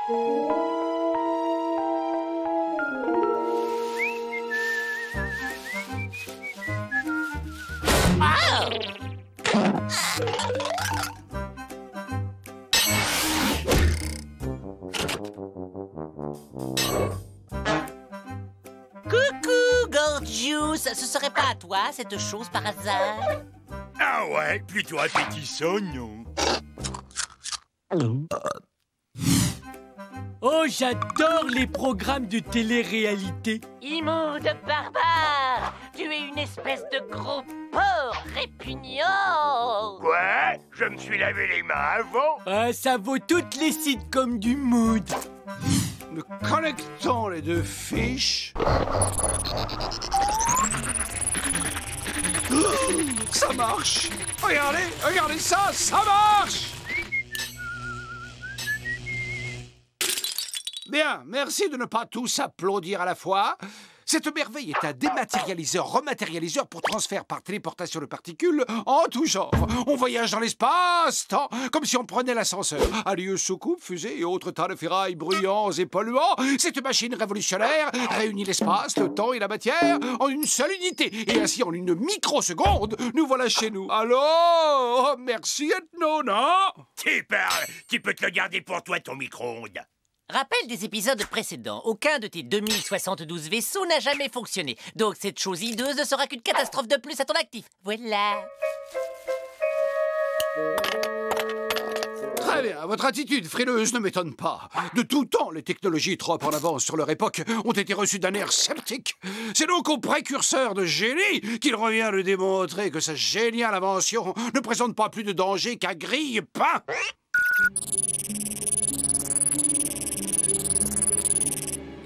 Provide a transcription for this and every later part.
Coucou, Gorgius. Ce serait pas à toi, cette chose, par hasard? Ah ouais, plutôt appétissant, non? Oh, j'adore les programmes de télé-réalité. Immonde barbare! Tu es une espèce de gros porc répugnant! Quoi? Je me suis lavé les mains avant? Ah, ça vaut toutes les sitcoms du mood. Nous connectons les deux fiches. Ça marche! Regardez ça, ça marche! Bien, merci de ne pas tous applaudir à la fois. Cette merveille est un dématérialiseur-rematérialiseur pour transfert par téléportation de particules en tout genre. On voyage dans l'espace-temps, comme si on prenait l'ascenseur. Alieux, soucoupes, fusées et autres tas de ferrailles bruyants et polluants, cette machine révolutionnaire réunit l'espace, le temps et la matière en une seule unité. Et ainsi, en une microseconde, nous voilà chez nous. Alors, merci Ethno, non? Tu parles! Tu peux te le garder pour toi, ton micro-ondes. Rappel des épisodes précédents. Aucun de tes 2072 vaisseaux n'a jamais fonctionné. Donc cette chose hideuse ne sera qu'une catastrophe de plus à ton actif. Voilà. Très bien, votre attitude frileuse ne m'étonne pas. De tout temps, les technologies trop en avance sur leur époque ont été reçues d'un air sceptique. C'est donc au précurseur de génie qu'il revient de démontrer que sa géniale invention ne présente pas plus de danger qu'un grille-pain.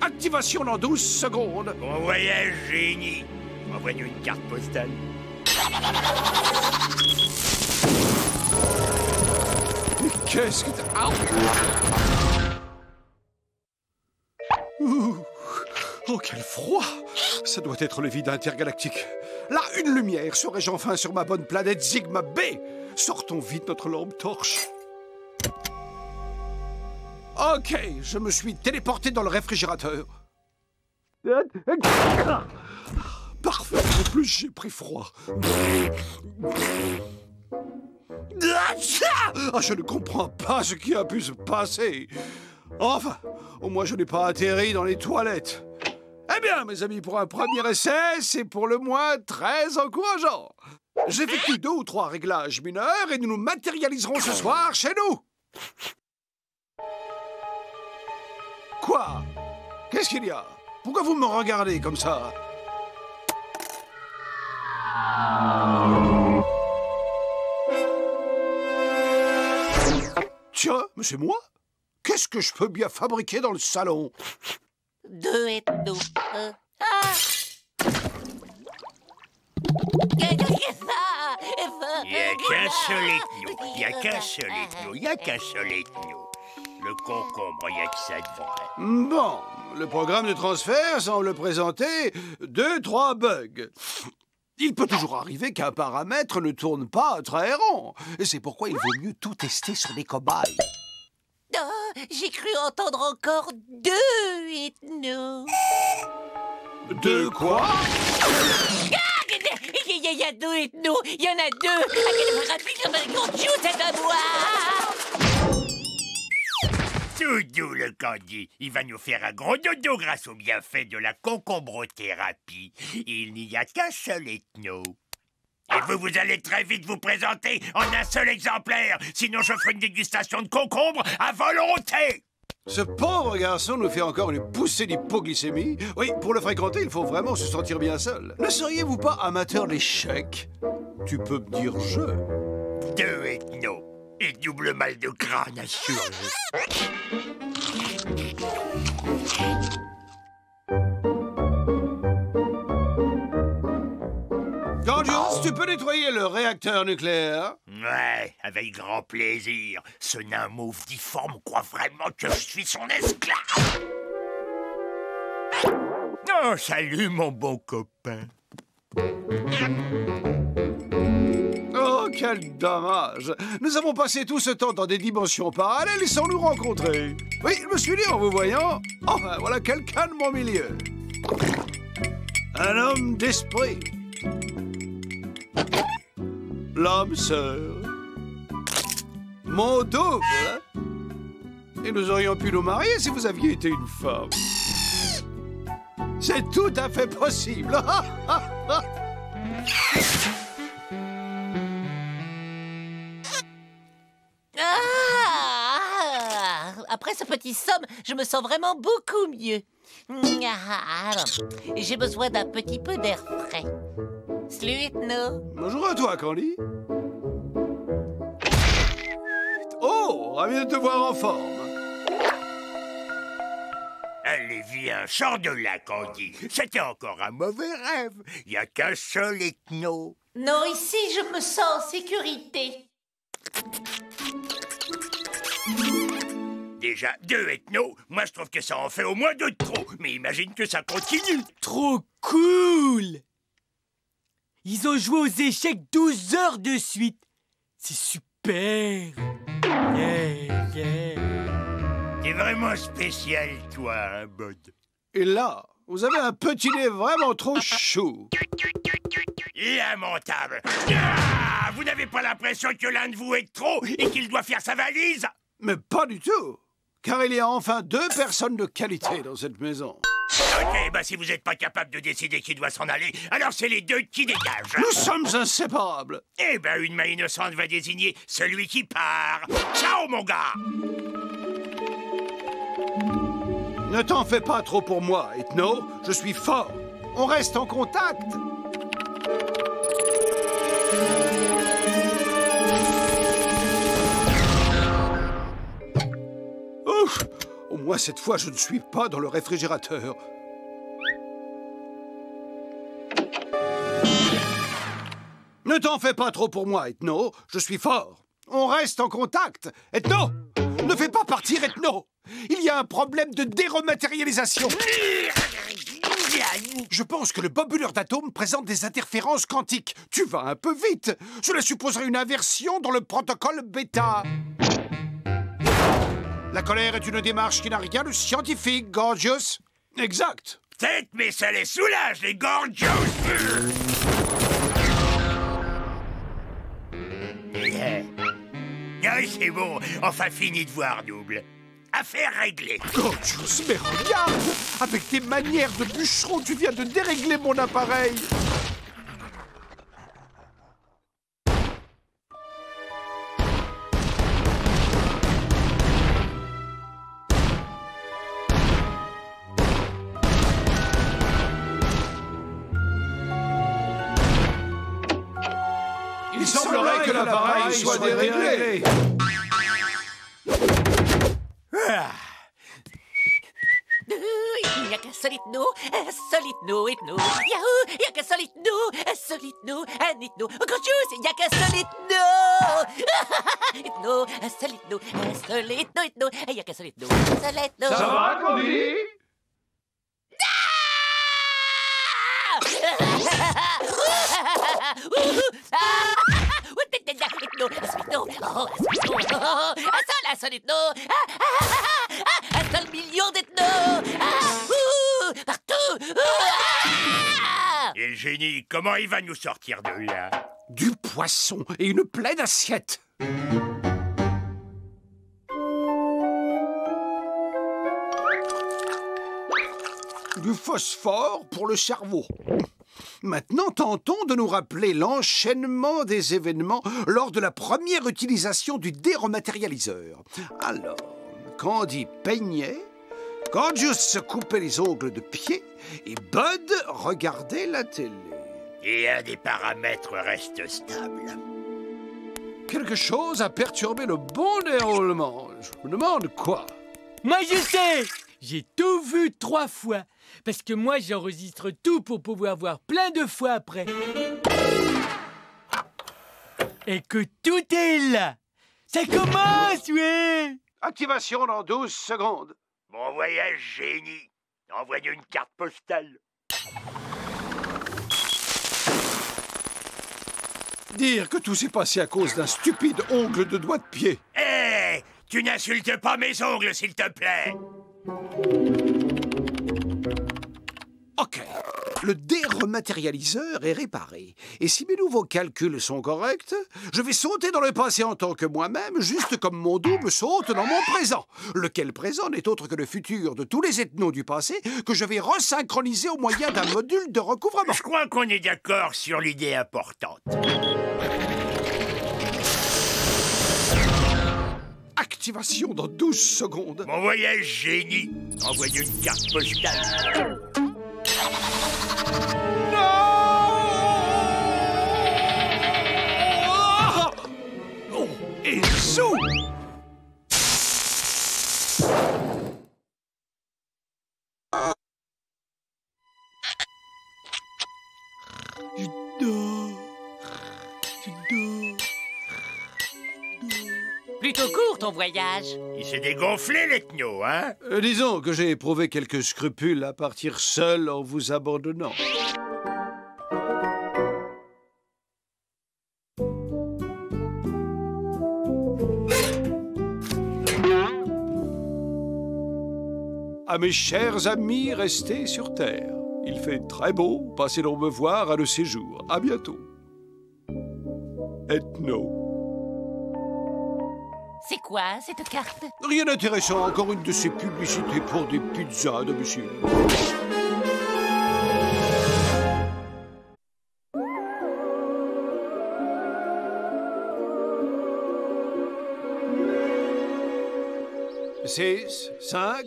Activation dans 12 secondes. Bon voyage, génie. Envoie-nous une carte postale. Mais qu'est-ce que t'as... Ah. Oh, quel froid! Ça doit être le vide intergalactique. Là, une lumière. Serais-je enfin sur ma bonne planète Sigma B? Sortons vite notre lampe torche. Ok, je me suis téléporté dans le réfrigérateur. Parfait, en plus j'ai pris froid. Ah, je ne comprends pas ce qui a pu se passer. Enfin, au moins je n'ai pas atterri dans les toilettes. Eh bien, mes amis, pour un premier essai, c'est pour le moins très encourageant. J'effectue 2 ou 3 réglages mineurs et nous nous matérialiserons ce soir chez nous. Quoi? Qu'est-ce qu'il y a? Pourquoi vous me regardez comme ça? Tiens, mais c'est moi? Qu'est-ce que je peux bien fabriquer dans le salon? 2 ethnos. Il n'y a qu'un seul ethno. Il n'y a qu'un seul ethno. Il n'y a qu'un seul ethno. Le concombre, il n'y a que ça de vrai. Bon, le programme de transfert semble présenter 2-3 bugs. Il peut toujours arriver qu'un paramètre ne tourne pas très rond. C'est pourquoi il vaut mieux tout tester sur des cobayes. Oh, j'ai cru entendre encore 2 ethnos. De quoi? Il y a 2 ethnos. Il y en a 2. C'est à moi. Tout doux, le Candy. Il va nous faire un gros dodo grâce au bienfait de la concombrothérapie. Il n'y a qu'un seul ethno. Et vous allez très vite vous présenter en un seul exemplaire. Sinon, je ferai une dégustation de concombre à volonté. Ce pauvre garçon nous fait encore une poussée d'hypoglycémie. Oui, pour le fréquenter, il faut vraiment se sentir bien seul. Ne seriez-vous pas amateur d'échecs? Tu peux me dire je. 2 ethnos. Et double mal de crâne assuré. Gorgius, tu peux nettoyer le réacteur nucléaire? Ouais, avec grand plaisir. Ce nain mauve difforme croit vraiment que je suis son esclave. Oh, salut, mon bon copain. Oh, quel dommage! Nous avons passé tout ce temps dans des dimensions parallèles sans nous rencontrer. Oui, je me suis dit en vous voyant, enfin, voilà quelqu'un de mon milieu. Un homme d'esprit. L'âme sœur. Mon double. Et nous aurions pu nous marier si vous aviez été une femme. C'est tout à fait possible. Après ce petit somme, je me sens vraiment beaucoup mieux. J'ai besoin d'un petit peu d'air frais. Slutno. Bonjour à toi, Candy. Oh, ravi de te voir en forme. Allez, viens, sors de là, Candy. C'était encore un mauvais rêve. Il n'y a qu'un seul ethno. Non, ici, je me sens en sécurité. Déjà, 2 ethnos. Moi, je trouve que ça en fait au moins 2 de trop. Mais imagine que ça continue. Trop cool! Ils ont joué aux échecs 12 heures de suite. C'est super! Yeah, yeah. T'es vraiment spécial, toi, hein, Bud. Et là, vous avez un petit nez vraiment trop chou. Lamentable. Ah, vous n'avez pas l'impression que l'un de vous est trop et qu'il doit faire sa valise? Mais pas du tout. Car il y a enfin 2 personnes de qualité dans cette maison. Ok, bah si vous n'êtes pas capable de décider qui doit s'en aller, alors c'est les 2 qui dégagent. Nous sommes inséparables. Eh ben, une main innocente va désigner celui qui part. Ciao, mon gars! Ne t'en fais pas trop pour moi, Ethno. Je suis fort. On reste en contact. Ouf! Au moins cette fois, je ne suis pas dans le réfrigérateur. Ne t'en fais pas trop pour moi, Ethno. Je suis fort. On reste en contact. Ethno! Ne fais pas partir, Ethno! Il y a un problème de dérematérialisation. Je pense que le bobuleur d'atomes présente des interférences quantiques. Tu vas un peu vite. Cela supposerait une inversion dans le protocole bêta. La colère est une démarche qui n'a rien de scientifique, Gorgios. Exact. Peut-être, mais ça les soulage, les Gorgios. Ah, c'est bon, enfin fini de voir, double. Affaire réglée. Gorgios, mais regarde! Avec tes manières de bûcheron, tu viens de dérégler mon appareil. Il semblerait que l'appareil soit déréglé. Il n'y a qu'un seul ethno, ethno. Yahoo! Il n'y a qu'un seul ethno, un ethno. Gorgios, il n'y a qu'un seul ethno! Ethno, un seul ethno. Il n'y a qu'un seul ethno, Ça va, Candy? Un seul ethno. Un seul million d'ethnos. Partout. Et le génie, comment il va nous sortir de là? Du poisson et une pleine assiette. Du phosphore pour le cerveau. Maintenant, tentons de nous rappeler l'enchaînement des événements lors de la première utilisation du dérematérialiseur. Alors, Candy peignait, Gorgios se coupait les ongles de pied et Bud regardait la télé. Et un des paramètres reste stable. Quelque chose a perturbé le bon déroulement. Je me demande quoi. Moi, je sais! J'ai tout vu 3 fois. Parce que moi, j'enregistre tout pour pouvoir voir plein de fois après. Et que tout est là. Ça commence, ouais! Activation dans 12 secondes. Bon voyage, génie. Envoie-nous une carte postale. Dire que tout s'est passé à cause d'un stupide ongle de doigt de pied. Hé, tu n'insultes pas mes ongles, s'il te plaît. Ok. Le dérematerialiseur est réparé. Et si mes nouveaux calculs sont corrects, je vais sauter dans le passé en tant que moi-même, juste comme mon double saute dans mon présent. Lequel présent n'est autre que le futur de tous les ethnos du passé que je vais resynchroniser au moyen d'un module de recouvrement. Je crois qu'on est d'accord sur l'idée importante. Activation dans 12 secondes. Mon voyage génie. Envoyez une carte postale. Oh, et zou! Je dors. Je dors. Plutôt court, ton voyage. Il s'est dégonflé, l'ethno, hein? Disons que j'ai éprouvé quelques scrupules à partir seul en vous abandonnant. À mes chers amis restés sur Terre, il fait très beau, passez donc me voir à le séjour. À bientôt. Ethno. C'est quoi, cette carte? Rien d'intéressant, encore une de ces publicités pour des pizzas, domicile. « 6, 5,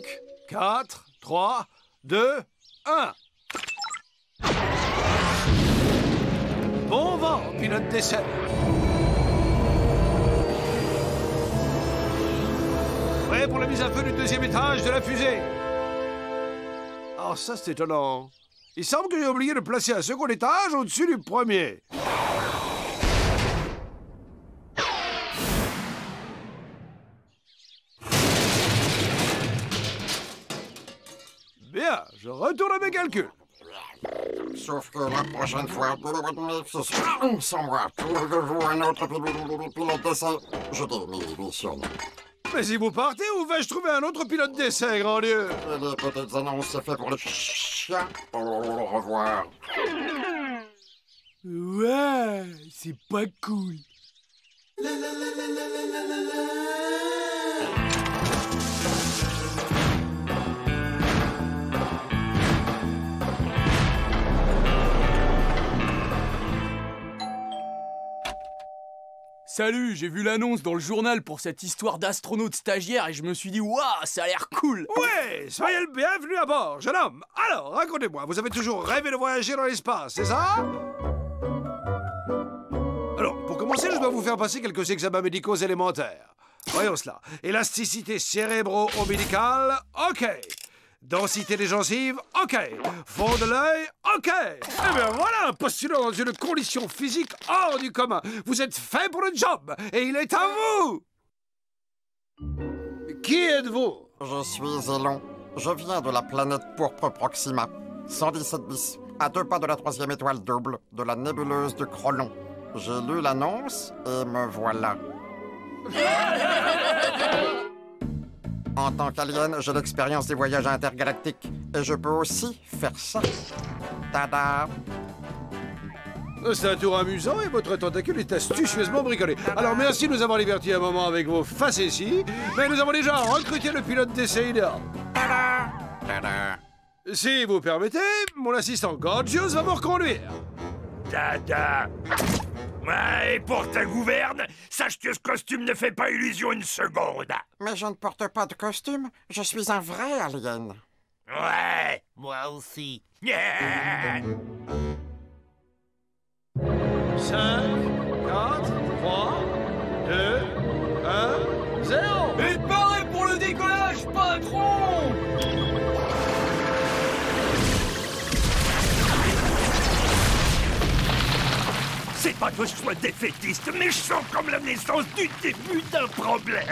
4, 3, 2, 1. Bon vent, pilote d'essai. Prêt pour la mise à feu du deuxième étage de la fusée. Oh, ça, c'est étonnant. Il semble que j'ai oublié de placer un second étage au-dessus du premier. Bien, je retourne à mes calculs. Sauf que la prochaine fois, sans moi, trouvez-vous un autre pilote d'essai? Je démissionne. Mais si vous partez, où vais-je trouver un autre pilote d'essai, grand Dieu? Et les petites annonces, c'est fait pour les chiens. Au revoir. Ouais, c'est pas cool. Salut, j'ai vu l'annonce dans le journal pour cette histoire d'astronaute stagiaire et je me suis dit, waouh, ça a l'air cool. Ouais, soyez le bienvenu à bord, jeune homme. Alors, racontez-moi, vous avez toujours rêvé de voyager dans l'espace, c'est ça? Alors, pour commencer, je dois vous faire passer quelques examens médicaux élémentaires. Voyons cela. Élasticité cérébro-ombilicale, OK. Densité des gencives, OK. Fond de l'œil, OK. Eh bien voilà un postulant dans une condition physique hors du commun. Vous êtes fait pour le job et il est à vous. Qui êtes-vous? Je suis Elon. Je viens de la planète pourpre Proxima. 117 bis, à 2 pas de la 3e étoile double de la nébuleuse de Crolon. J'ai lu l'annonce et me voilà. En tant qu'alien, j'ai l'expérience des voyages intergalactiques. Et je peux aussi faire ça. Tada! C'est un tour amusant et votre tentacule est astucieusement bricolé. Alors merci de nous avoir divertis un moment avec vos facéties, mais nous avons déjà recruté le pilote d'essai idéal. Tada! Si vous permettez, mon assistant Gorgios va me reconduire. Dada. Ouais, et pour ta gouverne, sache que ce costume ne fait pas illusion une seconde. Mais je ne porte pas de costume. Je suis un vrai alien. Ouais, moi aussi. 5, 4, 3, 2, 1, 0. Et pareil pour le décollage, patron! C'est pas que je sois défaitiste, mais je sens comme la naissance du début d'un problème.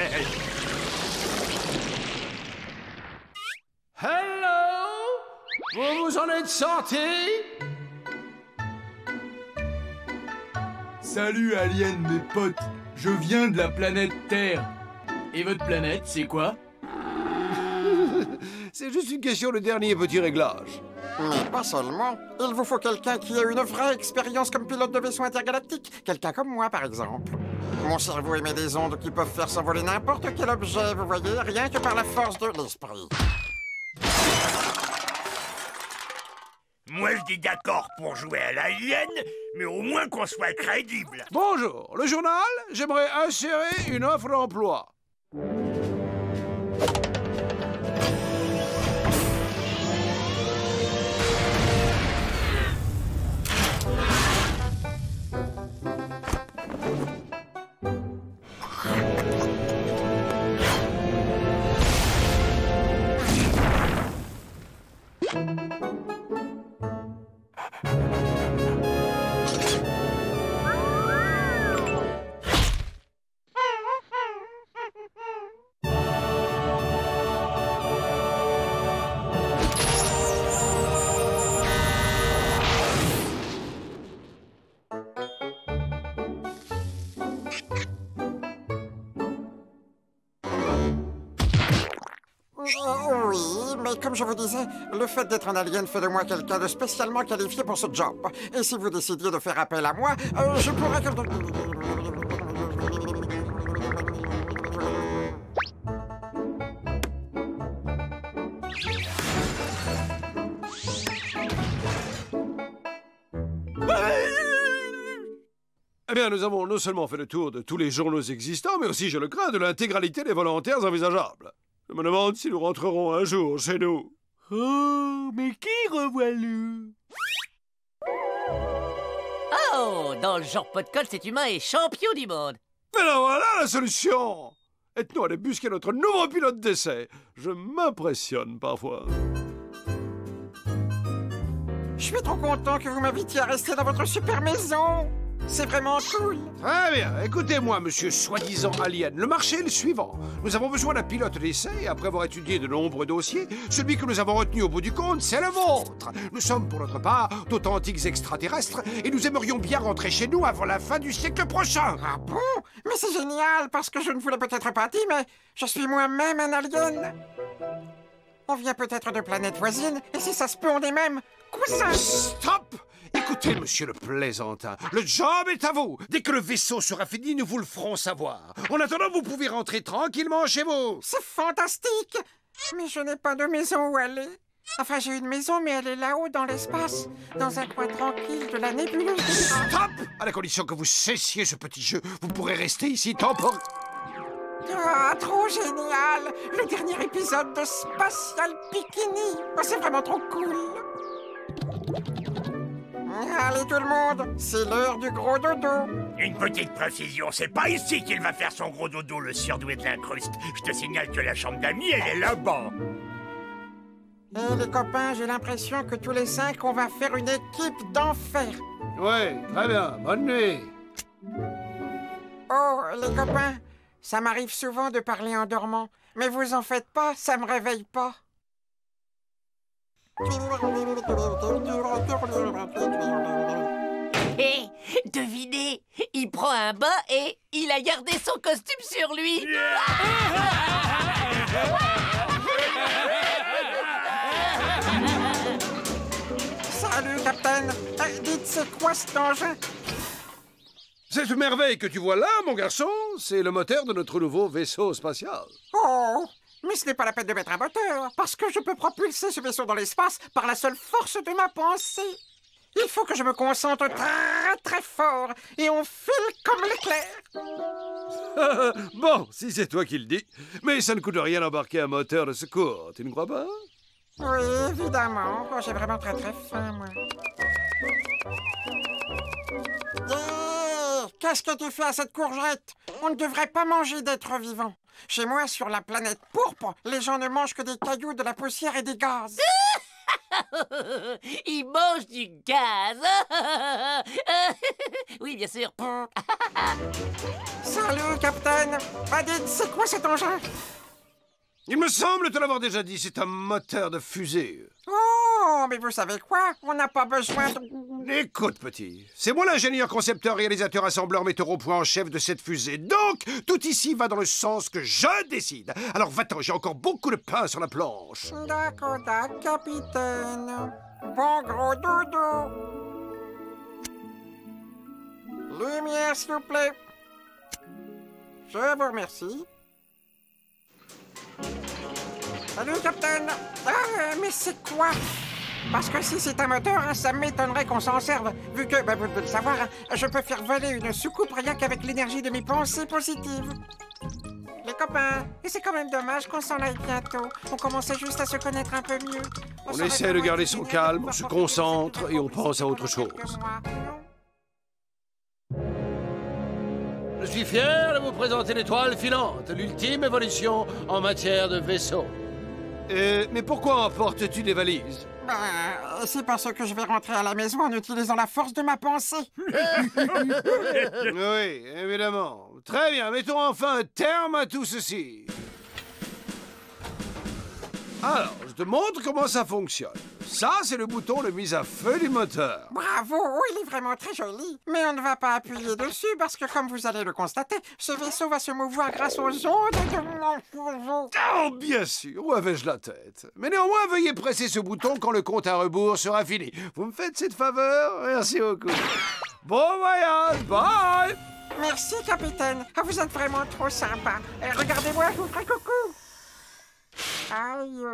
Hello! Vous vous en êtes sorti? Salut aliens mes potes, je viens de la planète Terre. Et votre planète, c'est quoi? C'est juste une question de dernier petit réglage. Mais pas seulement. Il vous faut quelqu'un qui ait une vraie expérience comme pilote de vaisseau intergalactique. Quelqu'un comme moi, par exemple. Mon cerveau émet des ondes qui peuvent faire s'envoler n'importe quel objet, vous voyez, rien que par la force de l'esprit. Moi, je dis d'accord pour jouer à l'alien, mais au moins qu'on soit crédible. Bonjour, le journal, j'aimerais insérer une offre d'emploi. Oui, mais comme je vous disais, le fait d'être un alien fait de moi quelqu'un de spécialement qualifié pour ce job. Et si vous décidiez de faire appel à moi, je pourrais... Eh bien, nous avons non seulement fait le tour de tous les journaux existants, mais aussi, je le crains, de l'intégralité des volontaires envisageables. Je me demande si nous rentrerons un jour chez nous. Oh, mais qui revoilà? Oh, dans le genre podcast, cet humain est champion du monde. Mais là, voilà la solution! Aide-nous à débusquer notre nouveau pilote d'essai. Je m'impressionne parfois. Je suis trop content que vous m'invitiez à rester dans votre super maison. C'est vraiment cool. Très bien. Écoutez-moi, monsieur soi-disant alien. Le marché est le suivant. Nous avons besoin d'un pilote d'essai et après avoir étudié de nombreux dossiers, celui que nous avons retenu au bout du compte, c'est le vôtre. Nous sommes, pour notre part, d'authentiques extraterrestres et nous aimerions bien rentrer chez nous avant la fin du siècle prochain. Ah bon? Mais c'est génial, parce que je ne vous l'ai peut-être pas dit, mais je suis moi-même un alien. On vient peut-être de planètes voisines, et si ça se peut, on est même cousins. Stop! Écoutez, monsieur le plaisantin, le job est à vous. Dès que le vaisseau sera fini, nous vous le ferons savoir. En attendant, vous pouvez rentrer tranquillement chez vous. C'est fantastique. Mais je n'ai pas de maison où aller. Enfin, j'ai une maison, mais elle est là-haut dans l'espace, dans un coin tranquille de la nébuleuse. Stop! À la condition que vous cessiez ce petit jeu, vous pourrez rester ici temporairement. Ah, trop génial! Le dernier épisode de Spatial Bikini. Oh, c'est vraiment trop cool. Allez tout le monde, c'est l'heure du gros dodo. Une petite précision, c'est pas ici qu'il va faire son gros dodo, le surdoué de l'incruste. Je te signale que la chambre d'amis, elle est là-bas. Et les copains, j'ai l'impression que tous les 5, on va faire une équipe d'enfer. Oui, très bien. Bonne nuit. Oh, les copains, ça m'arrive souvent de parler en dormant. Mais vous en faites pas, ça me réveille pas. Hé, devinez, il prend un bain et il a gardé son costume sur lui. Salut, Capitaine. Dites, c'est quoi cet engin? Cette merveille que tu vois là, mon garçon, c'est le moteur de notre nouveau vaisseau spatial. Oh, mais ce n'est pas la peine de mettre un moteur, parce que je peux propulser ce vaisseau dans l'espace par la seule force de ma pensée. Il faut que je me concentre très très fort, et on file comme l'éclair. Bon, si c'est toi qui le dis. Mais ça ne coûte rien d'embarquer un moteur de secours, tu ne crois pas? Oui, évidemment. Oh, j'ai vraiment très très faim, moi. Qu'est-ce que tu fais à cette courgette? On ne devrait pas manger d'êtres vivants. Chez moi, sur la planète pourpre, les gens ne mangent que des cailloux, de la poussière et des gaz. Il mange du gaz. Oui, bien sûr. Salut, Capitaine. Dites, c'est quoi cet engin? Il me semble te l'avoir déjà dit, c'est un moteur de fusée. Oh, Oh, mais vous savez quoi? On n'a pas besoin de... Écoute, petit, c'est moi l'ingénieur, concepteur, réalisateur, assembleur, metteur au point en chef de cette fusée. Donc, tout ici va dans le sens que je décide. Alors va-t'en, j'ai encore beaucoup de pain sur la planche. D'accord, capitaine. Bon gros dodo. Lumière, s'il vous plaît. Je vous remercie. Salut, capitaine. Mais c'est quoi? Parce que si c'est un moteur, ça m'étonnerait qu'on s'en serve, vu que, vous devez le savoir, je peux faire voler une soucoupe rien qu'avec l'énergie de mes pensées positives. Les copains, et c'est quand même dommage qu'on s'en aille bientôt. On commençait juste à se connaître un peu mieux. On essaie de garder son calme, on se concentre et on pense à autre chose. Je suis fier de vous présenter l'étoile filante, l'ultime évolution en matière de vaisseau. Mais pourquoi emportes-tu des valises? C'est parce que je vais rentrer à la maison en utilisant la force de ma pensée. Oui, évidemment. Très bien, mettons enfin un terme à tout ceci. Alors, je te montre comment ça fonctionne. Ça, c'est le bouton de mise à feu du moteur. Bravo, il est vraiment très joli. Mais on ne va pas appuyer dessus parce que, comme vous allez le constater, ce vaisseau va se mouvoir grâce aux ondes de mon cerveau. Oh, bien sûr, où avais-je la tête? Mais néanmoins, veuillez presser ce bouton quand le compte à rebours sera fini. Vous me faites cette faveur? Merci beaucoup. Bon voyage, bye! Merci, capitaine. Vous êtes vraiment trop sympa. Regardez-moi, je vous ferai coucou. Aïe.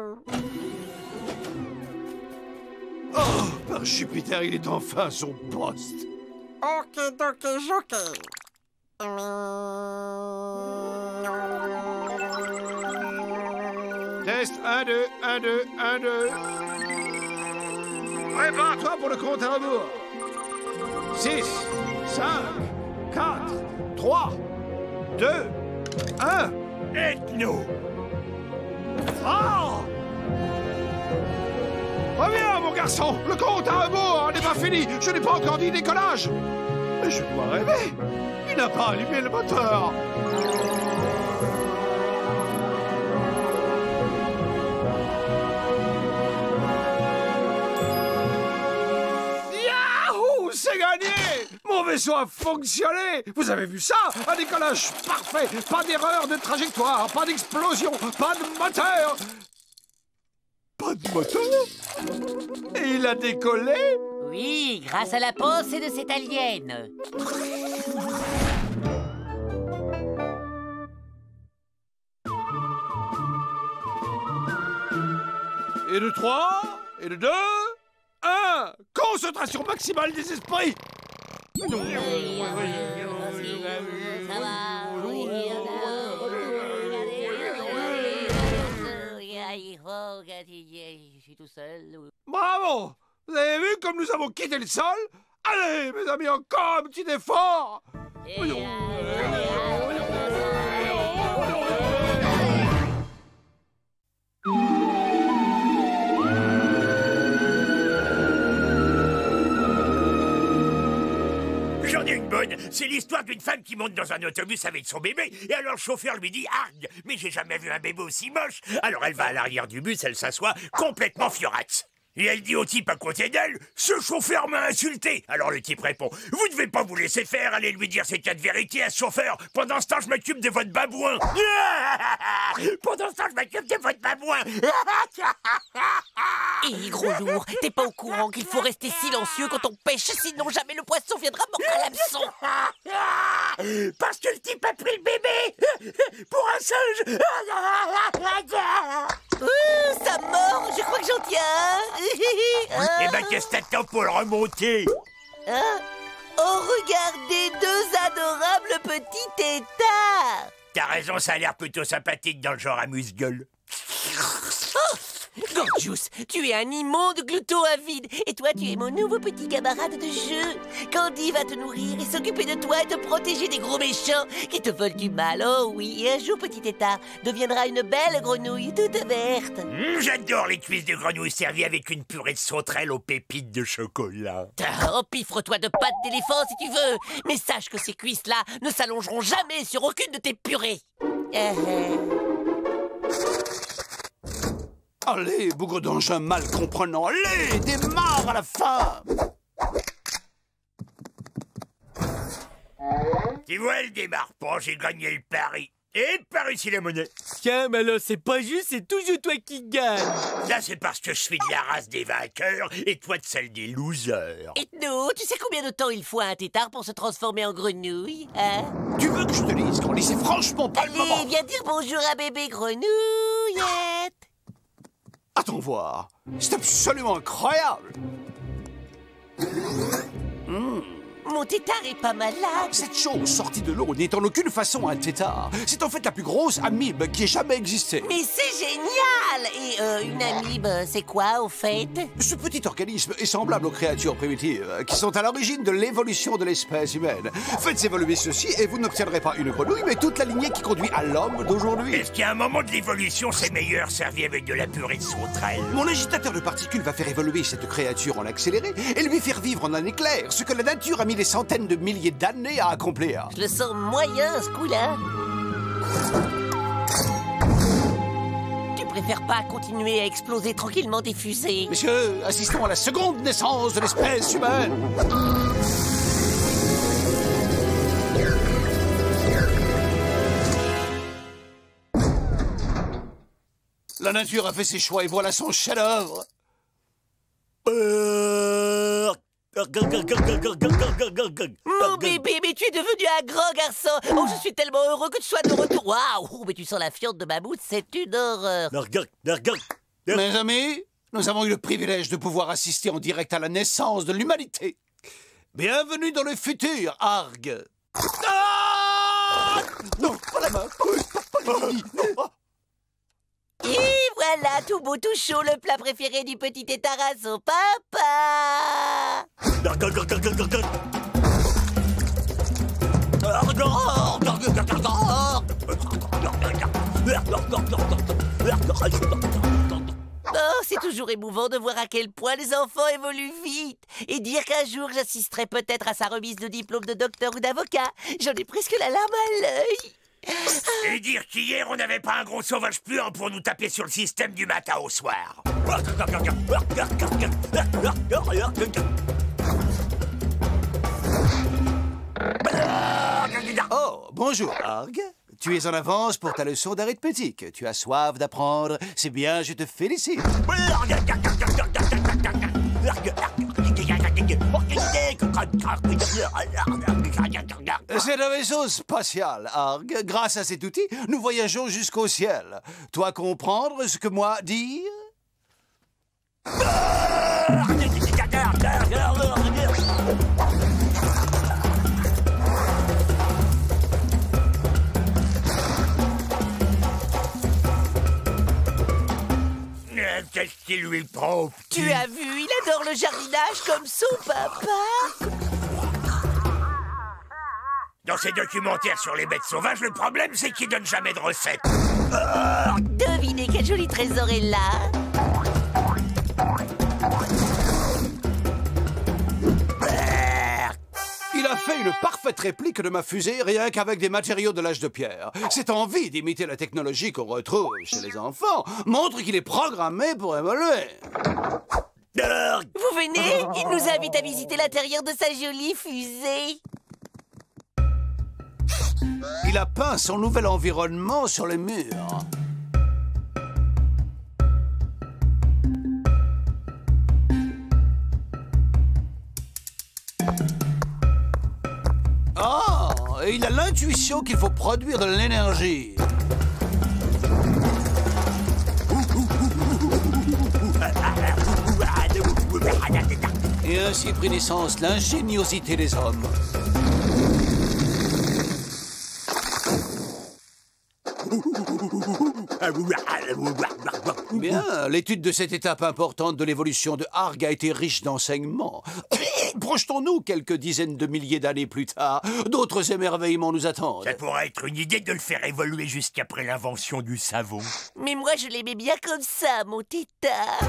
Oh, par Jupiter, il est enfin à son poste. Ok, donc, joké. Test 1, 2, 1, 2, 1, 2. Prépare-toi pour le compte à rebours. 6, 5, 4, 3, 2, 1. Ethno! Oh! Reviens, mon garçon! Le compte à rebours n'est pas fini! Je n'ai pas encore dit décollage! Mais je dois rêver! Il n'a pas allumé le moteur! Yahoo! C'est gagné! Mon vaisseau a fonctionné! Vous avez vu ça? Un décollage parfait! Pas d'erreur de trajectoire, pas d'explosion, pas de moteur! Pas de moteur? Et il a décollé? Oui, grâce à la pensée de cette alien. Et de 3, et de 2, 1. Concentration maximale des esprits. Ça va. Je suis tout seul. Bravo! Vous avez vu comme nous avons quitté le sol? Allez, mes amis, encore un petit effort! J'en ai une bonne. C'est l'histoire d'une femme qui monte dans un autobus avec son bébé. Et alors le chauffeur lui dit « Argue, mais j'ai jamais vu un bébé aussi moche !» Alors elle va à l'arrière du bus, elle s'assoit complètement fiorax. Et elle dit au type à côté d'elle « Ce chauffeur m'a insulté !» Alors le type répond « Vous devez pas vous laisser faire, allez lui dire ces quatre vérités à ce chauffeur. Pendant ce temps, je m'occupe de votre babouin. » Pendant ce temps, je m'occupe de votre babouin. Et gros lourd, t'es pas au courant qu'il faut rester silencieux quand on pêche, sinon jamais le poisson viendra mordre à l'hameçon. Parce que le type a pris le bébé pour un singe. Ça mord, je crois que j'en tiens. Eh ben, qu'est-ce que t'attends pour le remonter? Oh, regardez, deux adorables petits tétards. T'as raison, ça a l'air plutôt sympathique dans le genre amuse-gueule. Gorgeous, tu es un immonde glouton avide. Et toi, tu es mon nouveau petit camarade de jeu. Candy va te nourrir et s'occuper de toi et te protéger des gros méchants qui te veulent du mal. Oh oui, et un jour, petit tétard deviendra une belle grenouille toute verte. J'adore les cuisses de grenouille servies avec une purée de sauterelle aux pépites de chocolat. Empiffre-toi de pâtes d'éléphant si tu veux. Mais sache que ces cuisses-là ne s'allongeront jamais sur aucune de tes purées. Allez, bougre d'engin mal comprenant, allez, démarre à la fin. Tu vois, elle démarre pas, j'ai gagné le pari. Et par ici la monnaie. Tiens, mais alors c'est pas juste, c'est toujours toi qui gagne. Ça, c'est parce que je suis de la race des vainqueurs et toi de celle des losers. Ethno, tu sais combien de temps il faut à un tétard pour se transformer en grenouille, hein? Tu veux que je te dise, Candy, c'est franchement pas le moment. Allez, viens dire bonjour à bébé grenouillette. Attends voir, c'est absolument incroyable. Mon tétard est pas malade. Cette chose sortie de l'eau n'est en aucune façon un tétard. C'est en fait la plus grosse amibe qui ait jamais existé. Mais c'est génial! Et une amibe, c'est quoi au fait? Ce petit organisme est semblable aux créatures primitives qui sont à l'origine de l'évolution de l'espèce humaine. Faites évoluer ceci et vous n'obtiendrez pas une grenouille, mais toute la lignée qui conduit à l'homme d'aujourd'hui. Est-ce qu'à un moment de l'évolution, c'est meilleur servi avec de la purée de sauterelle? Mon agitateur de particules va faire évoluer cette créature en accéléré et lui faire vivre en un éclair, ce que la nature a mis des centaines de milliers d'années à accomplir. Je le sens moyen, ce coup-là. Tu préfères pas continuer à exploser tranquillement tes fusées? Messieurs, assistons à la seconde naissance de l'espèce humaine. La nature a fait ses choix et voilà son chef-d'œuvre. Mon bébé, mais tu es devenu un grand garçon. Oh, je suis tellement heureux que tu sois de retour. Waouh, mais tu sens la fiente de mammouth, c'est une horreur. Mes amis, nous avons eu le privilège de pouvoir assister en direct à la naissance de l'humanité. Bienvenue dans le futur, Arg. Ah non, pas la main. Pas les lits. Et voilà, tout beau, tout chaud, le plat préféré du petit tétard à son papa. Oh, c'est toujours émouvant de voir à quel point les enfants évoluent vite. Et dire qu'un jour j'assisterai peut-être à sa remise de diplôme de docteur ou d'avocat. J'en ai presque la larme à l'œil. Et dire qu'hier, on n'avait pas un gros sauvage puant pour nous taper sur le système du matin au soir. Oh, bonjour, Arg. Tu es en avance pour ta leçon d'arithmétique. Tu as soif d'apprendre. C'est bien, je te félicite. C'est un vaisseau spatial, Arg. Grâce à cet outil, nous voyageons jusqu'au ciel. Toi comprendre ce que moi dire? Qu'est-ce qui lui prend au petit? Tu as vu, il adore le jardinage comme son papa. Dans ces documentaires sur les bêtes sauvages, le problème, c'est qu'ils donnent jamais de recettes. Devinez quel joli trésor est là. Il a fait une parfaite réplique de ma fusée rien qu'avec des matériaux de l'âge de pierre. Cette envie d'imiter la technologie qu'on retrouve chez les enfants montre qu'il est programmé pour évoluer. Vous venez? Il nous invite à visiter l'intérieur de sa jolie fusée. Il a peint son nouvel environnement sur les murs. Oh, et il a l'intuition qu'il faut produire de l'énergie. Et ainsi prit naissance l'ingéniosité des hommes. Bien, l'étude de cette étape importante de l'évolution de Arg a été riche d'enseignements. Projetons-nous quelques dizaines de milliers d'années plus tard. D'autres émerveillements nous attendent. Ça pourrait être une idée de le faire évoluer jusqu'après l'invention du savon. Mais moi, je l'aimais bien comme ça, mon tétard.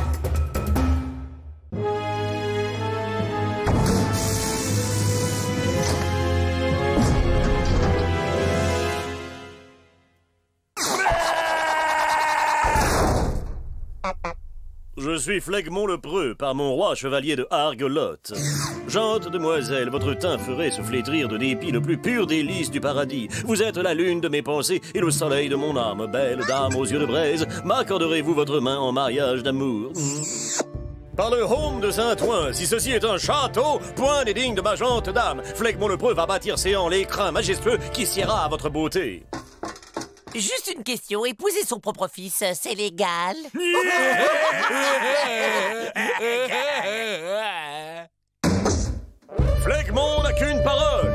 Ah Je suis Flegmont le Preux, par mon roi chevalier de Argelotte. Gente demoiselle, votre teint ferait se flétrir de dépit le plus pur des lys du paradis. Vous êtes la lune de mes pensées et le soleil de mon âme. Belle dame aux yeux de braise, m'accorderez-vous votre main en mariage d'amour? Par le home de Saint-Ouen, si ceci est un château, point n'est digne de ma gente dame. Flegmont le Preux va bâtir séant l'écrin majestueux qui siera à votre beauté. Juste une question, épouser son propre fils, c'est légal? Flegmont n'a qu'une parole.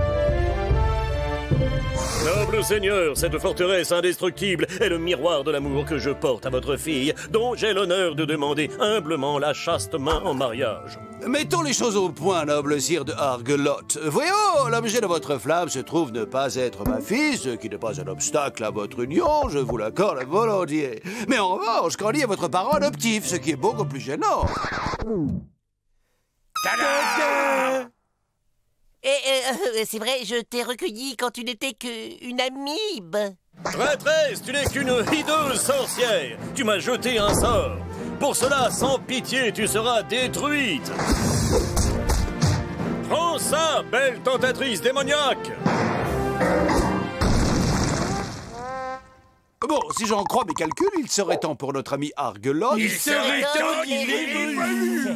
Noble seigneur, cette forteresse indestructible est le miroir de l'amour que je porte à votre fille, dont j'ai l'honneur de demander humblement la chaste main en mariage. Mettons les choses au point, noble sire de Argelotte. Voyons, l'objet de votre flamme se trouve ne pas être ma fille, ce qui n'est pas un obstacle à votre union, je vous l'accorde volontiers. Mais en revanche, qu'en dit votre parent adoptif, ce qui est beaucoup plus gênant. Tada! C'est vrai, je t'ai recueilli quand tu n'étais qu'une amibe. Traîtresse, tu n'es qu'une hideuse sorcière. Tu m'as jeté un sort. Pour cela, sans pitié, tu seras détruite. Prends ça, belle tentatrice démoniaque. Bon, si j'en crois mes calculs, il serait temps pour notre ami Argelotte. Il serait temps qu'il évolue.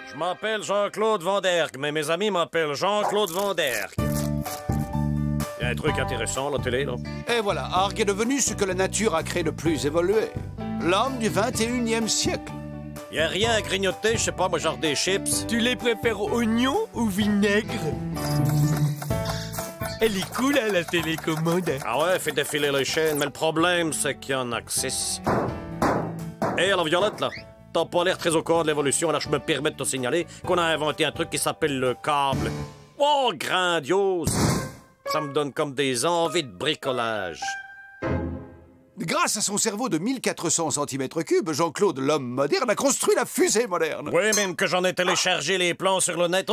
Je m'appelle Jean-Claude Van Der, mais mes amis m'appellent Jean-Claude Van Der. Il y a un truc intéressant, la télé, là. Et voilà, Arg est devenu ce que la nature a créé de plus évolué. L'homme du 21e siècle. Y a rien à grignoter, je sais pas, moi, genre des chips. Tu les préfères oignons ou vinaigre? Elle est cool, hein, la télécommande. Ah ouais, fait défiler les chaînes, mais le problème, c'est qu'il y en a que 6. Hé, la Violette, là, t'as pas l'air très au courant de l'évolution, alors je me permets de te signaler qu'on a inventé un truc qui s'appelle le câble. Oh, grandiose! Ça me donne comme des envies de bricolage. Grâce à son cerveau de 1400 cm3, Jean-Claude, l'homme moderne, a construit la fusée moderne. Oui, même que j'en ai téléchargé les plans sur le net.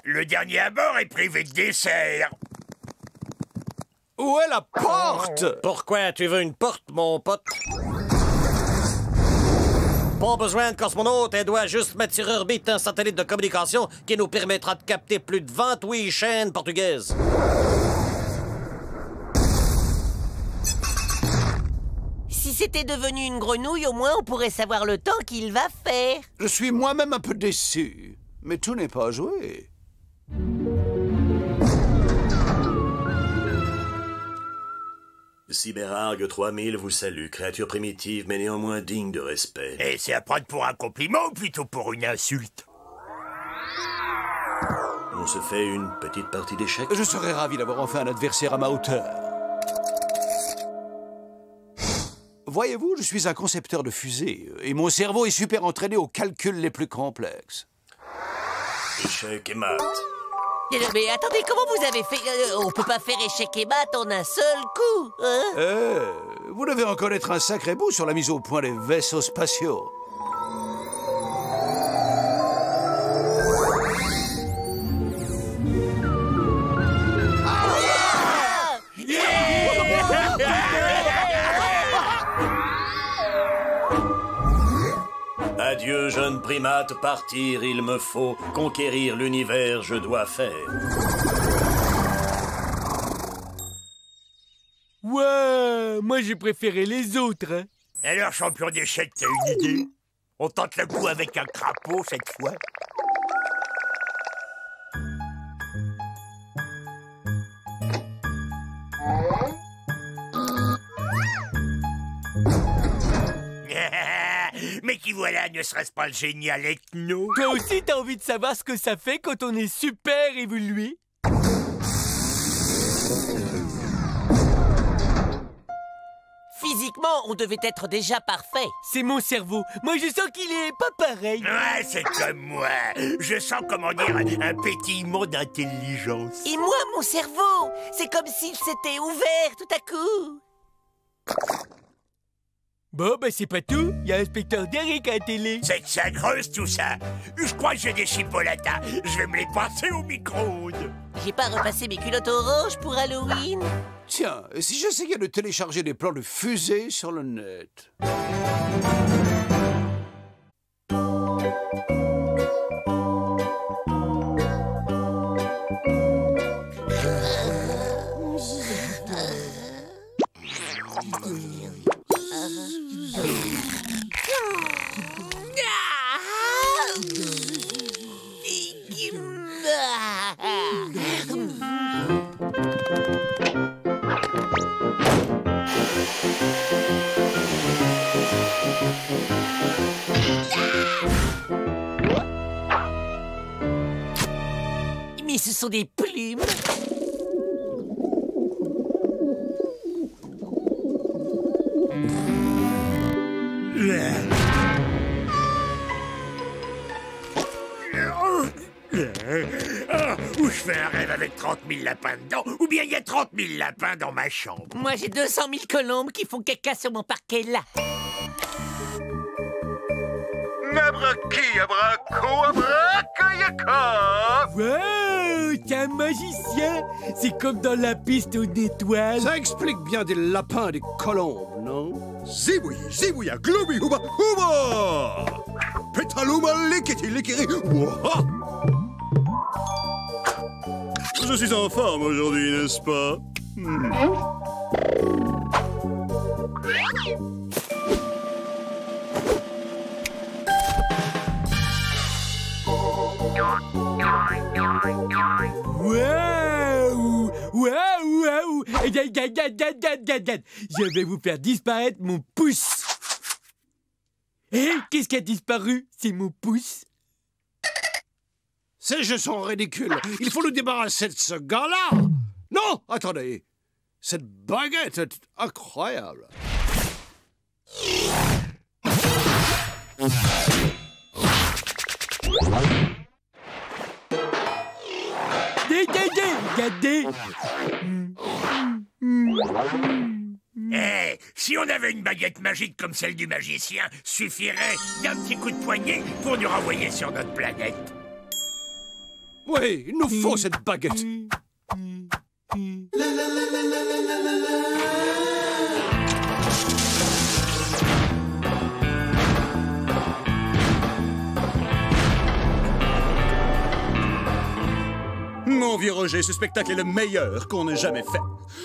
Le dernier à bord est privé de dessert. Où est la porte? Pourquoi tu veux une porte, mon pote? Pas besoin de cosmonaute, elle doit juste mettre sur orbite un satellite de communication qui nous permettra de capter plus de 28 chaînes portugaises. Si c'était devenu une grenouille, au moins on pourrait savoir le temps qu'il va faire. Je suis moi-même un peu déçu, mais tout n'est pas joué. Cyberargue 3000 vous salue, créature primitive mais néanmoins digne de respect. Et c'est à prendre pour un compliment ou plutôt pour une insulte? On se fait une petite partie d'échecs. Je serais ravi d'avoir enfin un adversaire à ma hauteur. Voyez-vous, je suis un concepteur de fusées, et mon cerveau est super entraîné aux calculs les plus complexes. Échecs et maths. Mais attendez, comment vous avez fait? On peut pas faire échec et mat en un seul coup, hein? Vous devez en connaître un sacré bout sur la mise au point des vaisseaux spatiaux. Adieu, jeune primate, partir il me faut, conquérir l'univers je dois faire. Ouais, moi j'ai préféré les autres, hein. Alors, champion d'échecs, t'as une idée? On tente le coup avec un crapaud cette fois? Mais qui voilà, ne serait-ce pas le génial Ethno? Toi aussi, t'as envie de savoir ce que ça fait quand on est super évolué? Physiquement, on devait être déjà parfait. C'est mon cerveau. Moi, je sens qu'il est pas pareil. Ouais, c'est comme moi. Je sens, comment dire, un pétillement d'intelligence. Et moi, mon cerveau, c'est comme s'il s'était ouvert tout à coup. Bon, bah c'est pas tout. Il y a Inspecteur Derek à la télé. C'est que ça creuse tout ça. Je crois que j'ai des chipolatas. Je vais me les passer au micro-ondes. J'ai pas repassé mes culottes oranges pour Halloween. Tiens, si j'essayais de télécharger des plans de fusée sur le net. Mais ce sont des plumes. Ou je fais un rêve avec 30 000 lapins dedans, ou bien il y a 30 000 lapins dans ma chambre. Moi, j'ai 200 000 colombes qui font caca sur mon parquet là. Wow, t'es un magicien. C'est comme dans la piste aux étoiles. Ça explique bien des lapins et des colombes, non? Zibouille, zibouilla, globi, houba, houba! Pétalouma, likiti, likiri, ouah! Je suis en forme aujourd'hui, n'est-ce pas? Waouh! Waouh! Waouh! Je vais vous faire disparaître mon pouce. Et qu'est-ce qui a disparu? C'est mon pouce. Ces jeux sont ridicules. Il faut nous débarrasser de ce gars-là. Non, attendez. Cette baguette est incroyable. Regardez. Si on avait une baguette magique comme celle du magicien, suffirait d'un petit coup de poignet pour nous renvoyer sur notre planète. Oui, il nous faut cette baguette. Mon vieux Roger, ce spectacle est le meilleur qu'on ait jamais fait.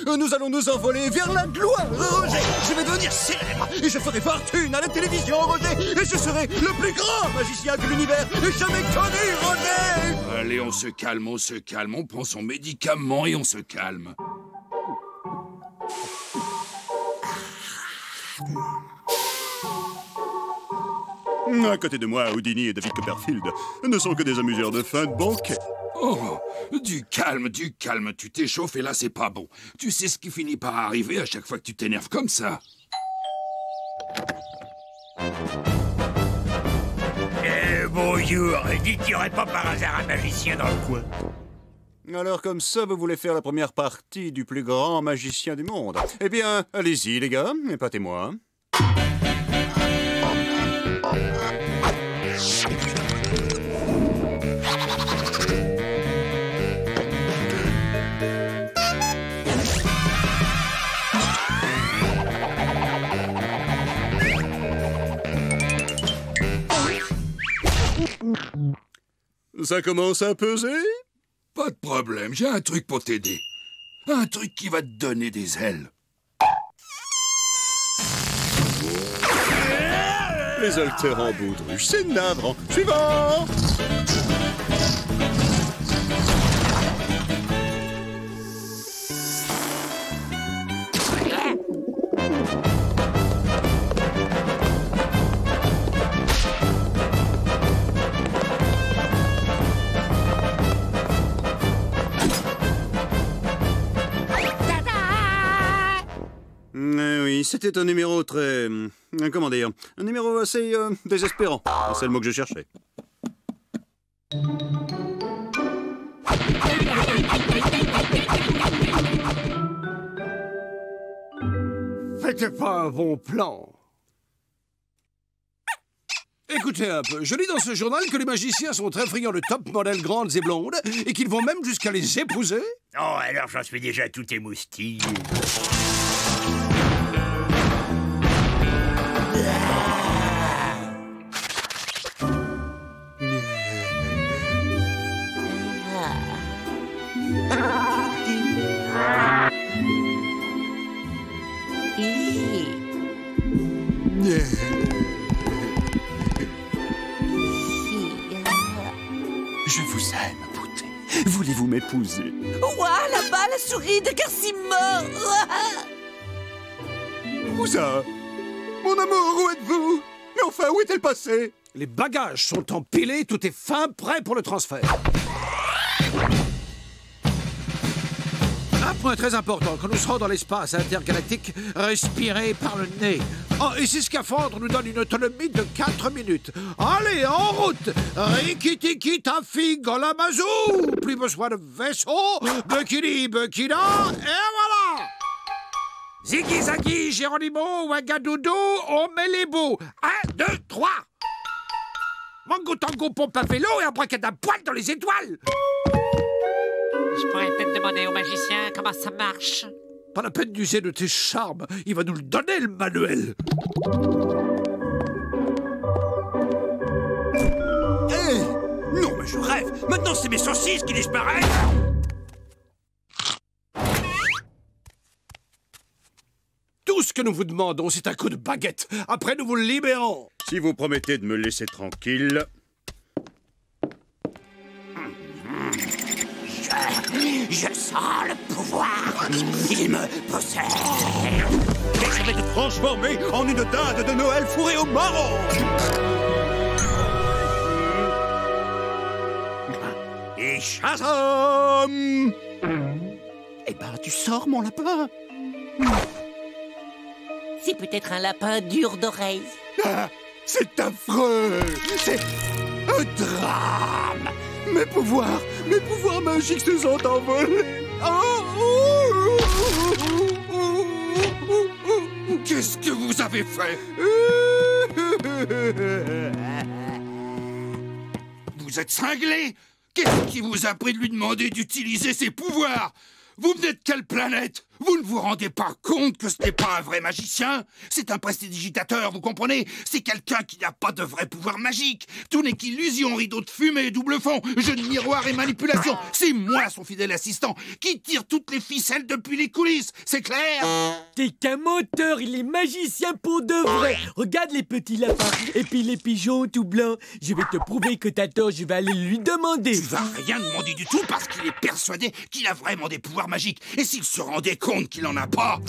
Nous allons nous envoler vers la gloire, Roger. Je vais devenir célèbre et je ferai fortune à la télévision, Roger. Et je serai le plus grand magicien que l'univers ait jamais connu, Roger. Allez, on se calme, on prend son médicament et on se calme. À côté de moi, Houdini et David Copperfield ne sont que des amuseurs de fin de banquet. Oh, du calme, tu t'échauffes et là c'est pas bon. Tu sais ce qui finit par arriver à chaque fois que tu t'énerves comme ça. Bonjour, dites qu'il n'y aurait pas par hasard un magicien dans le coin. Alors comme ça, vous voulez faire la première partie du plus grand magicien du monde? Eh bien, allez-y les gars, épatez-moi. Ça commence à peser? Pas de problème, j'ai un truc pour t'aider. Un truc qui va te donner des ailes. Les haltères en baudruche, c'est navrant. Suivant! Oui, c'était un numéro très... comment dire? Un numéro assez désespérant. C'est le mot que je cherchais. C'était pas un bon plan. Écoutez un peu, je lis dans ce journal que les magiciens sont très friands de top modèles grandes et blondes et qu'ils vont même jusqu'à les épouser. Oh, alors j'en suis déjà tout émoustillé. Je vous aime, beauté. Voulez-vous m'épouser? Ouah, là-bas, la souris de Casimir. Moussa! Mon amour, où êtes-vous? Mais enfin, où est-elle passée? Les bagages sont empilés, tout est fin, prêt pour le transfert. Un point très important, quand nous serons dans l'espace intergalactique, respirez par le nez. Oh, et ces scaphandres nous donnent une autonomie de 4 minutes. Allez, en route! Rikitiki tafi golamazou! Plus besoin de vaisseau, Bukini Bukina, et voilà! Ziggy Zaggy, Géronimo, Ouagadoudou, on met les bouts. 1, 2, 3! Mango tango pompe à vélo et un poil dans les étoiles! Je pourrais peut-être demander au magicien comment ça marche. Pas la peine d'user de tes charmes. Il va nous le donner, le manuel. Non, mais je rêve. Maintenant, c'est mes saucisses qui disparaissent. Tout ce que nous vous demandons, c'est un coup de baguette. Après, nous vous le libérons. Si vous promettez de me laisser tranquille... Je sens le pouvoir. Il me possède. Et je vais te transformer en une dinde de Noël fourrée au marron. Et Shazam! Eh ben, tu sors, mon lapin. C'est peut-être un lapin dur d'oreille. Ah, c'est affreux. C'est un drame. Mes pouvoirs magiques se sont envolés. Qu'est-ce que vous avez fait? Vous êtes cinglé? Qu'est-ce qui vous a pris de lui demander d'utiliser ses pouvoirs? Vous venez de quelle planète? Vous ne vous rendez pas compte que ce n'est pas un vrai magicien? C'est un prestidigitateur, vous comprenez? C'est quelqu'un qui n'a pas de vrai pouvoir magique. Tout n'est qu'illusion, rideau de fumée, double fond, jeu de miroir et manipulation. C'est moi, son fidèle assistant, qui tire toutes les ficelles depuis les coulisses. C'est clair? T'es qu'un menteur, il est magicien pour de vrai. Regarde les petits lapins et puis les pigeons tout blancs. Je vais te prouver que t'as tort, je vais aller lui demander. Tu vas rien demander du tout parce qu'il est persuadé qu'il a vraiment des pouvoirs magiques. Et s'il se rendait compte qu'il n'en a pas,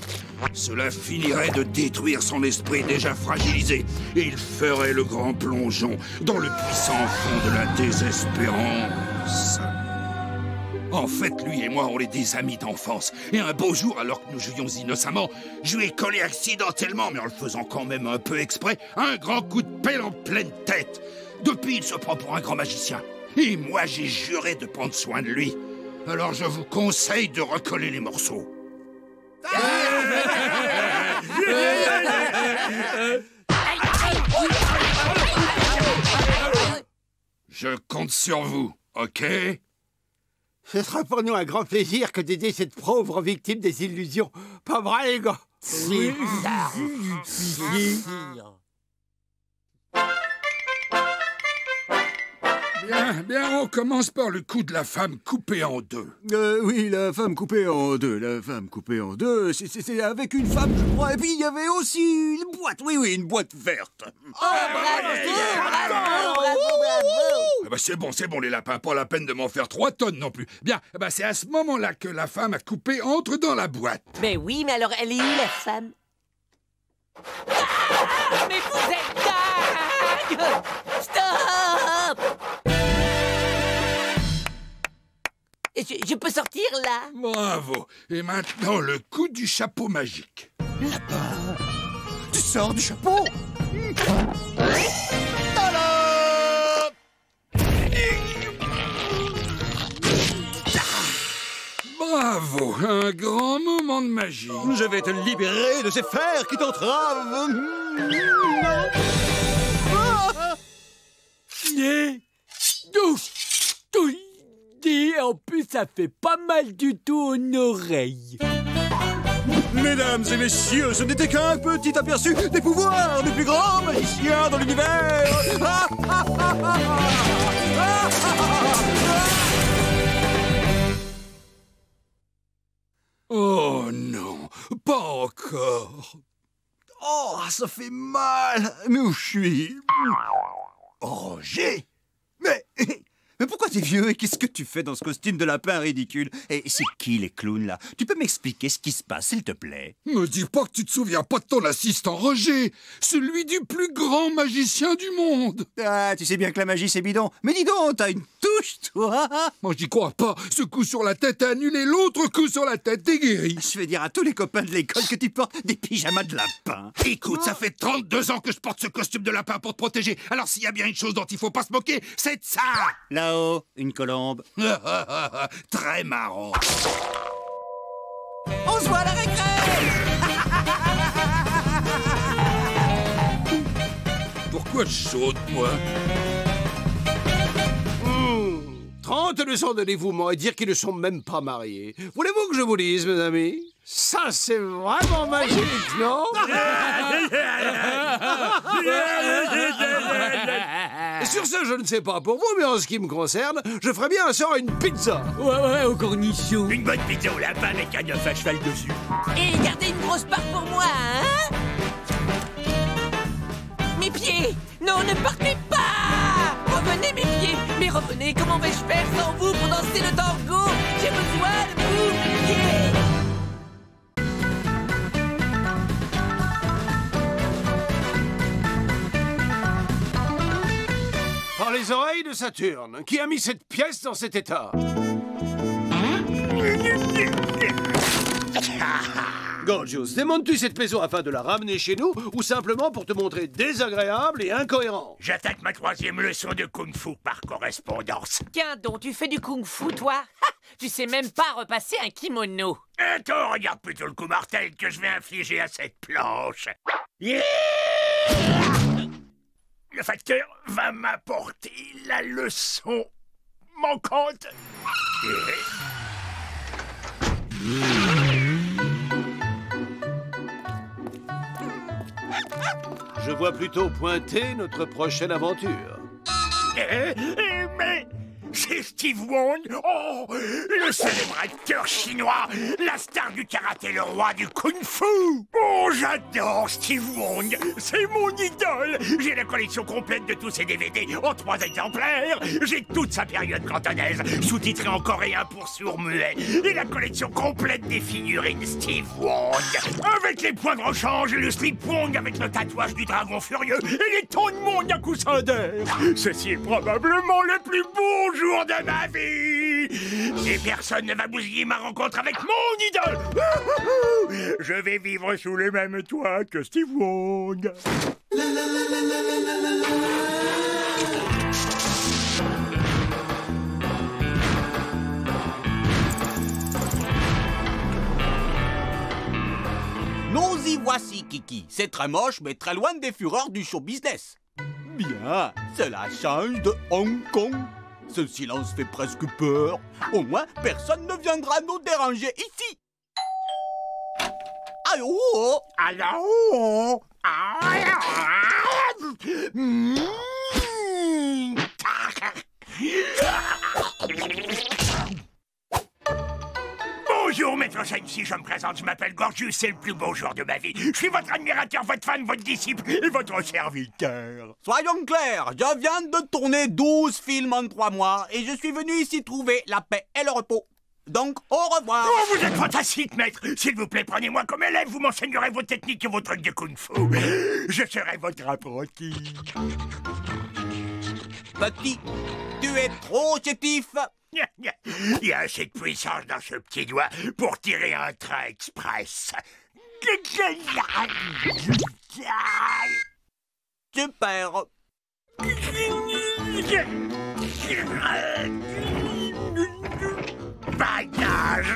cela finirait de détruire son esprit déjà fragilisé et il ferait le grand plongeon dans le puissant fond de la désespérance. En fait, lui et moi, on est des amis d'enfance. Et un beau jour, alors que nous jouions innocemment, je lui ai collé accidentellement, mais en le faisant quand même un peu exprès, un grand coup de pelle en pleine tête. Depuis, il se prend pour un grand magicien. Et moi, j'ai juré de prendre soin de lui. Alors je vous conseille de recoller les morceaux. Je compte sur vous, ok? Ce sera pour nous un grand plaisir que d'aider cette pauvre victime des illusions. Pas vrai, les gars? Oui. Bien, on commence par le coup de la femme coupée en deux. Oui, la femme coupée en deux. La femme coupée en deux, c'est avec une femme, je crois. Et puis, il y avait aussi une boîte. Oui, une boîte verte. Oh, bravo! Ah bah c'est bon, les lapins. Pas la peine de m'en faire 3 tonnes non plus. Bien, bah c'est à ce moment-là que la femme a coupé entre dans la boîte. Mais oui, mais alors, elle est où, la femme? Ah, mais vous êtes dingue! Stop! Je peux sortir, là? Bravo. Et maintenant, le coup du chapeau magique. Lapin, tu sors du chapeau. Bravo, un grand moment de magie. Je vais te libérer de ces fers qui t'entravent. pied. Et en plus, ça fait pas mal du tout aux oreilles. Mesdames et messieurs, ce n'était qu'un petit aperçu des pouvoirs du plus grand magicien dans l'univers. Oh non, pas encore. Oh, ça fait mal. Mais où je suis? Roger? Mais pourquoi t'es vieux et qu'est-ce que tu fais dans ce costume de lapin ridicule? Et c'est qui les clowns là? Tu peux m'expliquer ce qui se passe, s'il te plaît? Me dis pas que tu te souviens pas de ton assistant Roger, celui du plus grand magicien du monde. Ah, tu sais bien que la magie c'est bidon. Mais dis donc, t'as une touche, toi? Moi j'y crois pas, ce coup sur la tête a annulé l'autre coup sur la tête t'es guéri. Je vais dire à tous les copains de l'école que tu portes des pyjamas de lapin. Écoute, ça fait 32 ans que je porte ce costume de lapin pour te protéger. Alors s'il y a bien une chose dont il faut pas se moquer, c'est de ça. Là-haut, une colombe. Très marrant. On se voit à la récré. 'Pourquoi je saute, moi? 30 leçons de dévouement et dire qu'ils ne sont même pas mariés. Voulez-vous que je vous dise, mes amis? Ça, c'est vraiment magique, non? Et sur ce, je ne sais pas pour vous, mais en ce qui me concerne, je ferais bien un sort à une pizza. Ouais, au cornichon. Une bonne pizza au lapin avec un œuf à cheval dessus. Et gardez une grosse part pour moi, hein? Mes pieds! Non, ne partez pas! Revenez, mes pieds! Mais revenez, comment vais-je faire sans vous pour danser le tango? J'ai besoin de vous! Yeah! Par les oreilles de Saturne, qui a mis cette pièce dans cet état? Gorgios, démontes-tu cette maison afin de la ramener chez nous ou simplement pour te montrer désagréable et incohérent? J'attaque ma 3e leçon de kung-fu par correspondance. Tiens donc, tu fais du kung-fu, toi? Ha! Tu sais même pas repasser un kimono. Attends, regarde plutôt le coup mortel que je vais infliger à cette planche. Yeah! Le facteur va m'apporter la leçon manquante. Je vois plutôt pointer notre prochaine aventure. Mais c'est Steve Wong, oh, le célèbre acteur chinois, la star du karaté, le roi du kung-fu. Oh, j'adore Steve Wong, c'est mon idole. J'ai la collection complète de tous ses DVD en 3 exemplaires. J'ai toute sa période cantonaise, sous-titrée en coréen pour sourds-muets. Et la collection complète des figurines Steve Wong. Avec les points de rechange et le slip Wong avec le tatouage du dragon furieux et les tons de mon yakuza d'air. Ceci est probablement le plus beau jour de ma vie. Et personne ne va bousiller ma rencontre avec mon idole. Je vais vivre sous le même toit que Steve Wong. Nous y voici, Kiki. C'est très moche, mais très loin des fureurs du show business. Bien, cela change de Hong Kong. Ce silence fait presque peur. Au moins, personne ne viendra nous déranger ici. Allô? Allô? Bonjour, maître Shensi, je me présente, je m'appelle Gorgius, c'est le plus beau jour de ma vie. Je suis votre admirateur, votre fan, votre disciple et votre serviteur. Soyons clairs, je viens de tourner 12 films en 3 mois et je suis venu ici trouver la paix et le repos. Donc, au revoir. Oh, vous êtes fantastique, maître. S'il vous plaît, prenez-moi comme élève, vous m'enseignerez vos techniques et vos trucs de kung-fu. Je serai votre apprenti. Petit, tu es trop chétif. Il y a assez de puissance dans ce petit doigt pour tirer un train express. Super. Bagage,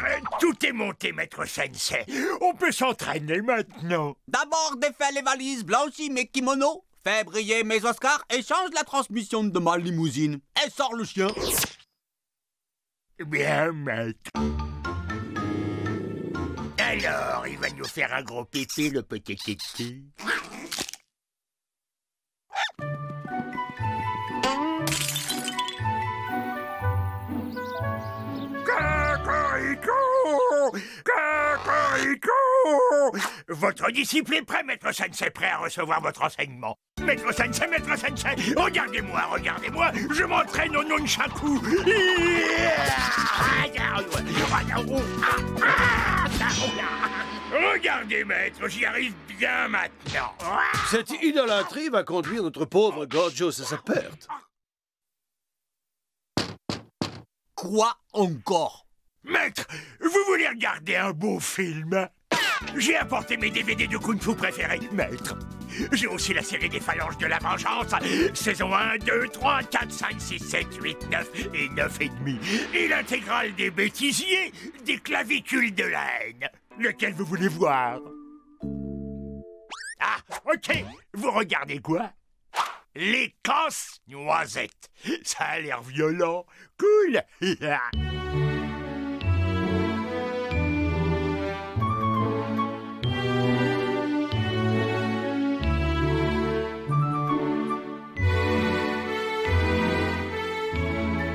tout est monté, maître Sensei. On peut s'entraîner maintenant. D'abord défais les valises, blanchis mes kimonos, Fais briller mes Oscars et change la transmission de ma limousine. Et sors le chien. Bien, maître. Alors, il va nous faire un gros pépé, le petit Kiki. Cocorico! Cocorico! Votre disciple est prêt, maître Sensei, prêt à recevoir votre enseignement. Maître Sensei, regardez-moi, regardez-moi, je m'entraîne au nunchaku. Regardez, maître, j'y arrive bien maintenant. Cette idolâtrie va conduire notre pauvre Gorgios à sa perte. Quoi encore? Maître, vous voulez regarder un beau film? J'ai apporté mes DVD de Kung Fu préférés, maître. J'ai aussi la série des Phalanges de la Vengeance, saison 1, 2, 3, 4, 5, 6, 7, 8, 9 et 9 et demi. Et l'intégrale des bêtisiers, des clavicules de la haine. Lequel vous voulez voir? Ah, ok. Vous regardez quoi? Les casse-noisettes. Ça a l'air violent. Cool.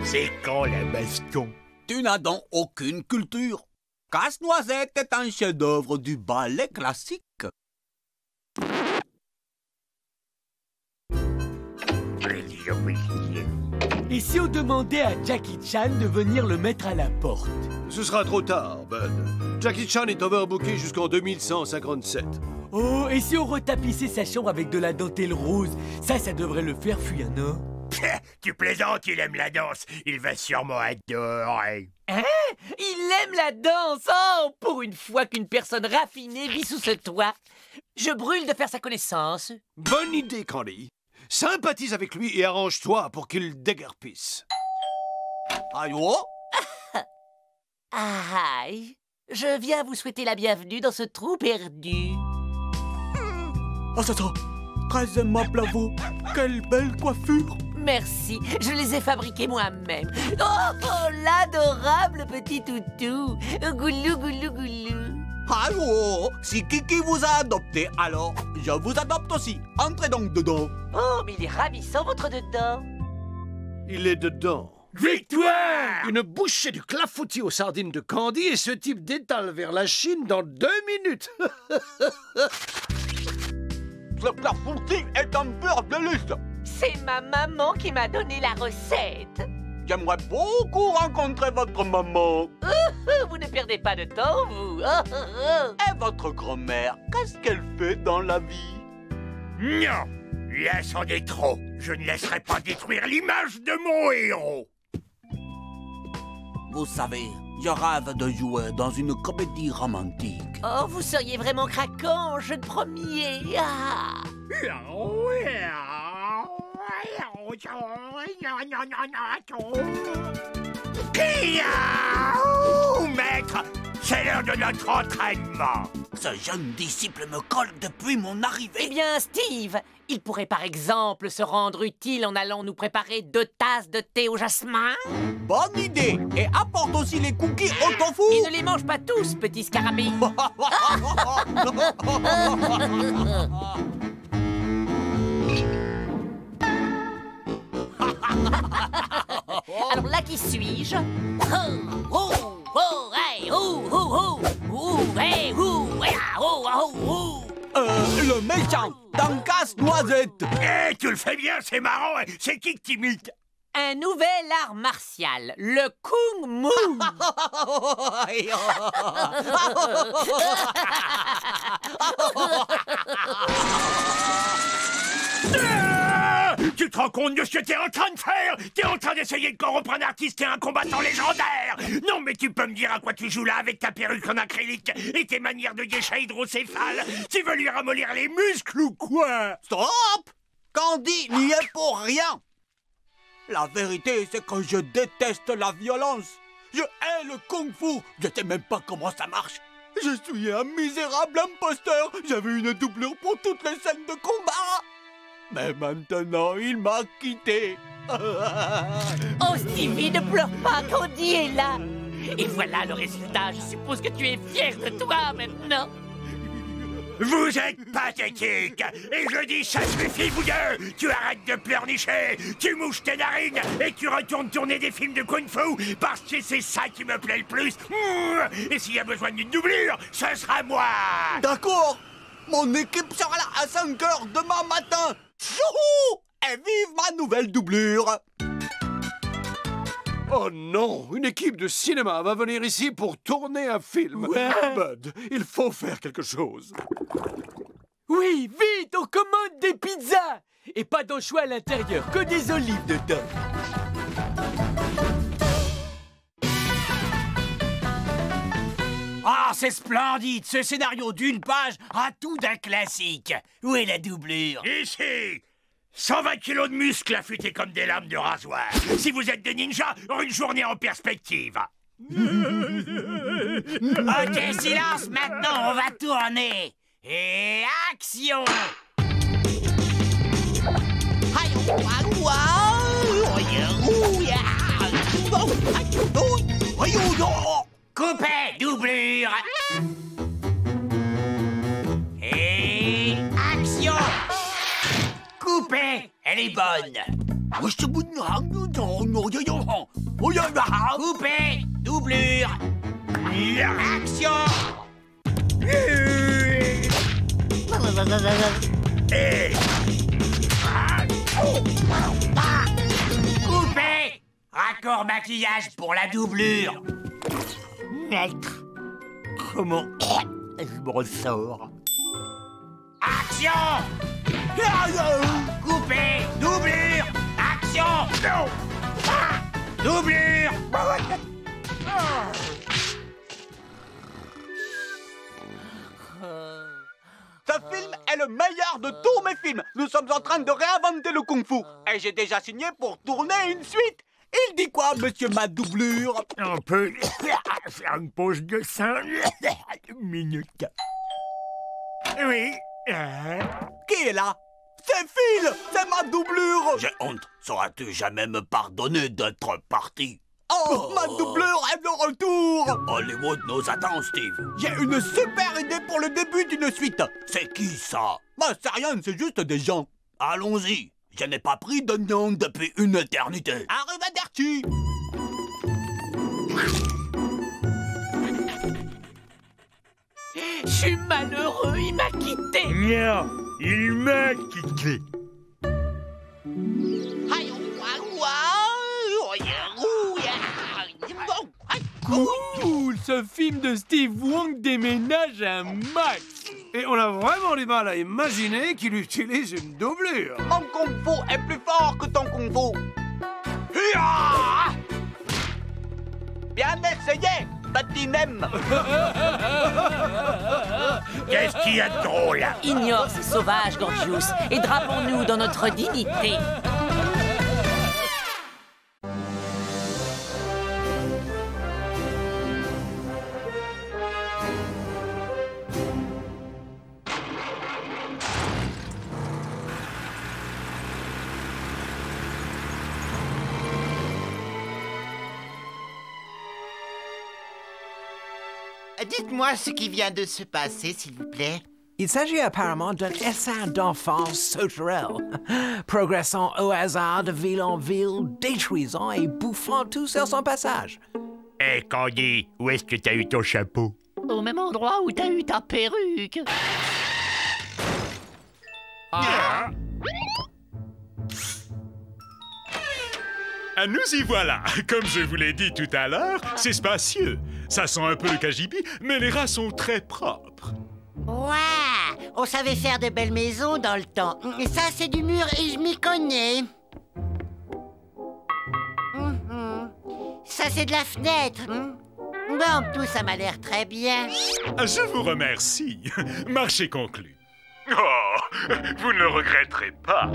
C'est quand la baston? Tu n'as donc aucune culture. Casse-Noisette est un chef-d'œuvre du ballet classique. Et si on demandait à Jackie Chan de venir le mettre à la porte? Ce sera trop tard, Bud. Jackie Chan est overbooké jusqu'en 2157. Oh, et si on retapissait sa chambre avec de la dentelle rose? Ça devrait le faire fuir, non? Tu plaisantes, il aime la danse. Il va sûrement adorer. Hein? Il aime la danse! Oh, pour une fois qu'une personne raffinée vit sous ce toit. Je brûle de faire sa connaissance. Bonne idée, Candy. Sympathise avec lui et arrange-toi pour qu'il déguerpisse. Allô? Aïe! Je viens vous souhaiter la bienvenue dans ce trou perdu. Oh, ça, très aimable à vous. Quelle belle coiffure. Merci, je les ai fabriqués moi-même. Oh, l'adorable petit toutou. Goulou, goulou, goulou. Allô? Si Kiki vous a adopté, alors je vous adopte aussi. Entrez donc dedans. Oh, mais il est ravissant, votre dedans. Il est dedans. Victoire! Une bouchée du clafoutis aux sardines de Candy et ce type détale vers la Chine dans 2 minutes. Ce clafoutis est un pur délice. C'est ma maman qui m'a donné la recette. J'aimerais beaucoup rencontrer votre maman. Vous ne perdez pas de temps, vous. Et votre grand-mère, qu'est-ce qu'elle fait dans la vie? Non, là c'en est trop. Je ne laisserai pas détruire l'image de mon héros. Vous savez, je rêve de jouer dans une comédie romantique. Oh, vous seriez vraiment craquant, je te promets. Ah. Kiaou, maître, c'est l'heure de notre entraînement. Ce jeune disciple me colle depuis mon arrivée. Eh bien, Steve, il pourrait par exemple se rendre utile en allant nous préparer 2 tasses de thé au jasmin. Bonne idée. Et apporte aussi les cookies au tofu. Et ne les mange pas tous, petit scarabée. Alors là, qui suis-je? Le méchant dans Casse-Noisette. Eh, tu le fais bien, c'est marrant. C'est qui que t'imites? Un nouvel art martial, le Kung Mu. Tu te rends compte de ce que t'es en train de faire? T'es en train d'essayer de corrompre un artiste et un combattant légendaire. Non, mais tu peux me dire à quoi tu joues là avec ta perruque en acrylique et tes manières de geisha hydrocéphale? Tu veux lui ramollir les muscles ou quoi? Stop! Candy n'y est pour rien. La vérité, c'est que je déteste la violence. Je hais le kung-fu. Je sais même pas comment ça marche. Je suis un misérable imposteur. J'avais une doublure pour toutes les scènes de combat. Mais maintenant, il m'a quitté. Oh, Stevie, ne pleure pas, Candy est là. Et voilà le résultat. Je suppose que tu es fier de toi maintenant. Vous êtes pathétique. Et je dis, ça suffit, vous deux. Tu arrêtes de pleurnicher, tu mouches tes narines et tu retournes tourner des films de kung-fu parce que c'est ça qui me plaît le plus. Et s'il y a besoin d'une doublure, ce sera moi. D'accord. Mon équipe sera là à 5 heures demain matin. Chouhou! Et vive ma nouvelle doublure. Oh non, une équipe de cinéma va venir ici pour tourner un film. Ouais. Bud, il faut faire quelque chose. Oui, vite, on commande des pizzas. Et pas d'anchois à l'intérieur, que des olives dedans. Ah, c'est splendide. Ce scénario d'une page a tout d'un classique. Où est la doublure? Ici 120 kilos de muscles affûtés comme des lames de rasoir. Si vous êtes des ninjas, une journée en perspective. Ok, silence, maintenant on va tourner. Et action! Coupez, doublure! Et action! Coupez, elle est bonne. Coupez, doublure! Action! Coupez! Raccord maquillage pour la doublure. Maître, comment je me ressors? Action! Coupez! Doublure! Action! Doublure! Ce film est le meilleur de tous mes films. Nous sommes en train de réinventer le kung-fu. Et j'ai déjà signé pour tourner une suite. Il dit quoi, monsieur ma doublure? On peut faire une pause de 5 minutes. Oui. Qui est là? C'est Phil! C'est ma doublure! J'ai honte. Sauras-tu jamais me pardonner d'être parti? Oh, ma doublure est de retour! Hollywood nous attend, Steve. J'ai une super idée pour le début d'une suite. C'est qui ça? Bah, c'est rien, c'est juste des gens. Allons-y. Je n'ai pas pris de nom depuis une éternité. Arrivederci! Je suis malheureux, il m'a quitté. Non, il m'a quitté. Cool, ce film de Steve Wong déménage un max. Et on a vraiment du mal à imaginer qu'il utilise une doublure. Mon kung-fu est plus fort que ton kung-fu. Bien essayé, petit nem. Qu'est-ce qu'il y a de drôle? Ignore ces sauvages, Gorgius, et drapons-nous dans notre dignité. Dites-moi ce qui vient de se passer, s'il vous plaît. Il s'agit apparemment d'un essaim d'enfance sauterelle, progressant au hasard de ville en ville, détruisant et bouffant tout sur son passage. Hé, Candy, où est-ce que t'as eu ton chapeau? Au même endroit où t'as eu ta perruque. Nous y voilà. Comme je vous l'ai dit tout à l'heure, c'est spacieux. Ça sent un peu le cagibi, mais les rats sont très propres. Ouah! On savait faire de belles maisons dans le temps. Ça, c'est du mur et je m'y connais. Ça, c'est de la fenêtre. Bon, tout ça m'a l'air très bien. Je vous remercie. Marché conclu. Oh, vous ne le regretterez pas.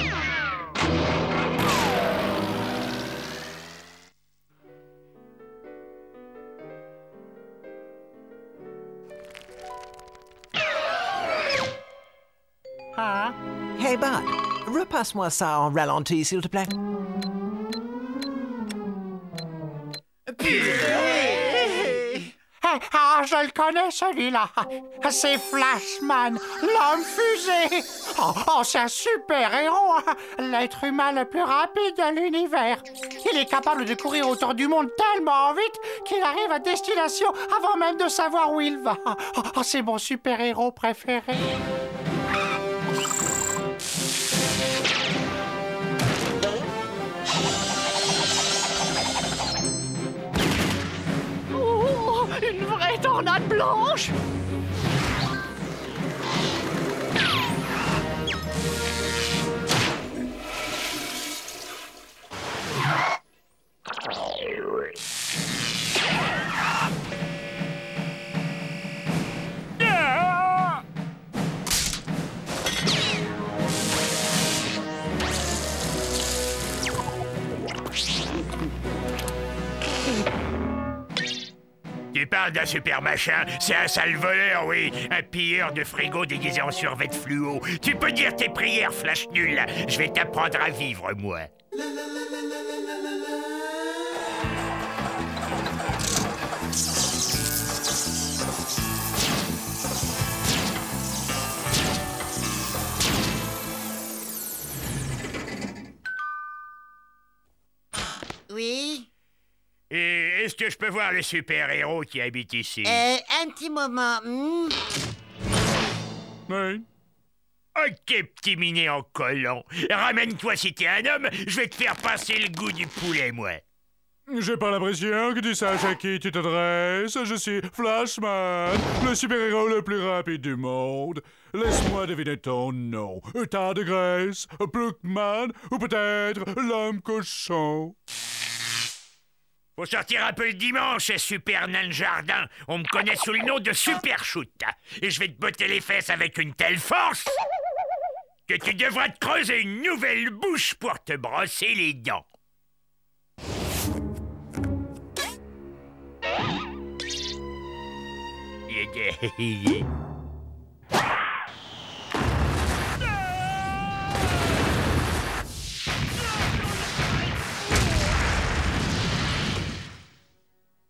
Hey, Bud, Repasse-moi ça en ralenti, s'il te plaît. Ah, je le connais, celui-là. C'est Flashman, l'homme fusée. Oh, c'est un super-héros, hein. L'être humain le plus rapide de l'univers. Il est capable de courir autour du monde tellement vite qu'il arrive à destination avant même de savoir où il va. Oh, c'est mon super-héros préféré. Une vraie tornade blanche! Tu parles d'un super machin, c'est un sale voleur, oui. Un pilleur de frigo déguisé en survêt fluo. Tu peux dire tes prières, Flash nul. Je vais t'apprendre à vivre, moi. Oui? Et est-ce que je peux voir le super-héros qui habite ici? Un petit moment. Oui. Ok, petit minet en collant. Ramène-toi si t'es un homme, je vais te faire passer le goût du poulet, moi. J'ai pas l'impression que tu saches à qui tu t'adresses. Je suis Flashman, le super-héros le plus rapide du monde. Laisse-moi deviner ton nom. Tas de graisse, Pluckman ou peut-être l'homme cochon. Faut sortir un peu le dimanche, Super Nain Jardin. On me connaît sous le nom de Super Shoot. Et je vais te botter les fesses avec une telle force que tu devras te creuser une nouvelle bouche pour te brosser les dents.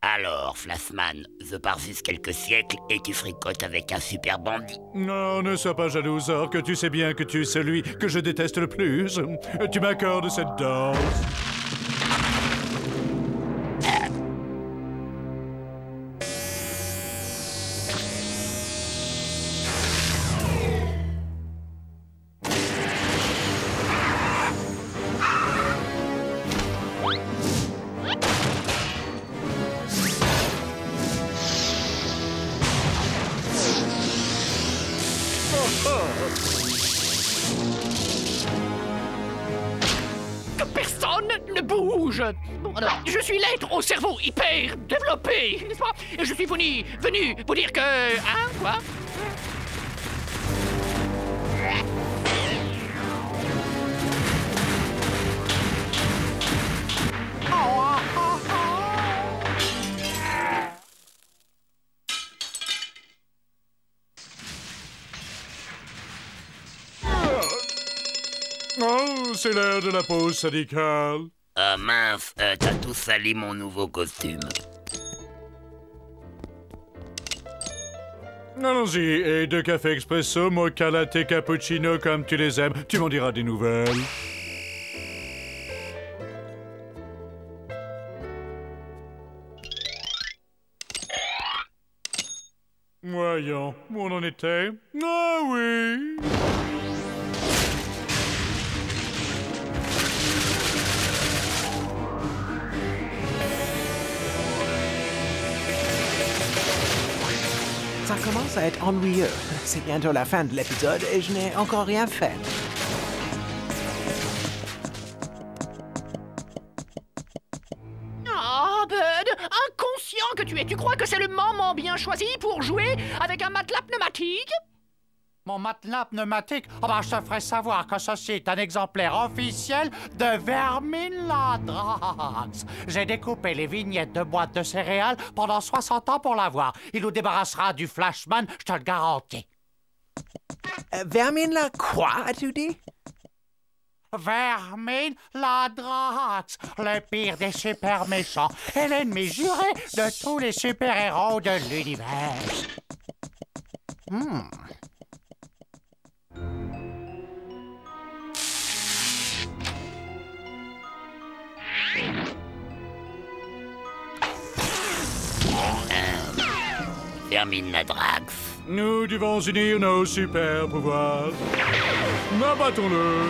Alors, Flashman, je pars juste quelques siècles et tu fricotes avec un super bandit. Non, ne sois pas jalouse, or que tu sais bien que tu es celui que je déteste le plus. Tu m'accordes cette danse. Que personne ne bouge. Bon, alors, je suis l'être au cerveau hyper développé, n'est-ce pas? Et je suis venu vous dire que... Hein, quoi? Oh, c'est l'heure de la pause syndicale. Ah mince, t'as tout sali mon nouveau costume. Allons-y, et 2 cafés expresso, mocha latte cappuccino comme tu les aimes. Tu m'en diras des nouvelles. Voyons, où on en était? Ah oui! Ça commence à être ennuyeux. C'est bientôt la fin de l'épisode et je n'ai encore rien fait. Ah, Bud, inconscient que tu es, tu crois que c'est le moment bien choisi pour jouer avec un matelas pneumatique? Mon matelas pneumatique? Oh ben, je te ferai savoir que ceci est un exemplaire officiel de Vermilla Drax. J'ai découpé les vignettes de boîtes de céréales pendant 60 ans pour l'avoir. Il nous débarrassera du Flashman, je te le garantis. Vermilla quoi, as-tu dit? Vermine Ladrax, le pire des super méchants et l'ennemi juré de tous les super-héros de l'univers. Vermine Ladrax. Nous devons unir nos super pouvoirs. Abattons-le.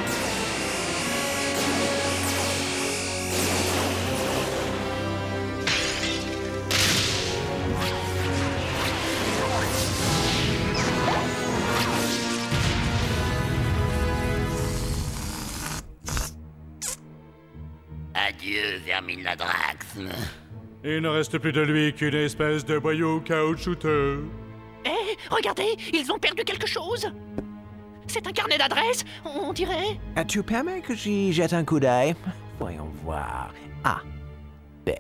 Adieu, Vermine Ladrax. Il ne reste plus de lui qu'une espèce de boyau caoutchouteux. Hé, regardez, ils ont perdu quelque chose. C'est un carnet d'adresses, on dirait. Tu permets que j'y jette un coup d'œil? Voyons voir. A, B,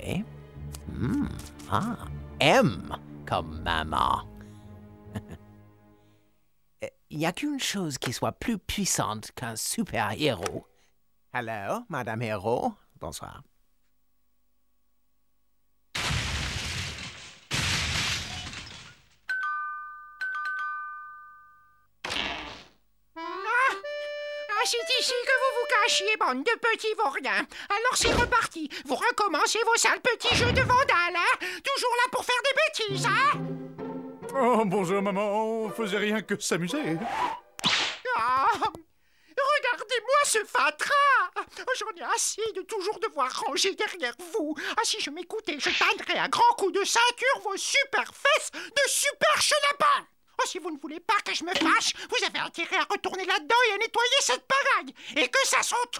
A, M, comme maman. Il n'y a qu'une chose qui soit plus puissante qu'un super-héros. Allô, Madame Héros? Bonsoir. C'est ici que vous vous cachiez, bande de petits vauriens. Alors c'est reparti. Vous recommencez vos sales petits jeux de vandales, hein? Toujours là pour faire des bêtises, hein? Oh, bonjour, maman. On faisait rien que s'amuser. Ah, regardez-moi ce fatras. J'en ai assez de toujours devoir ranger derrière vous. Ah, si je m'écoutais, je tannerais à grands coups de ceinture vos super fesses de super chenapin. Oh, si vous ne voulez pas que je me fâche, vous avez intérêt à retourner là-dedans et à nettoyer cette pagaille. Et que ça sente.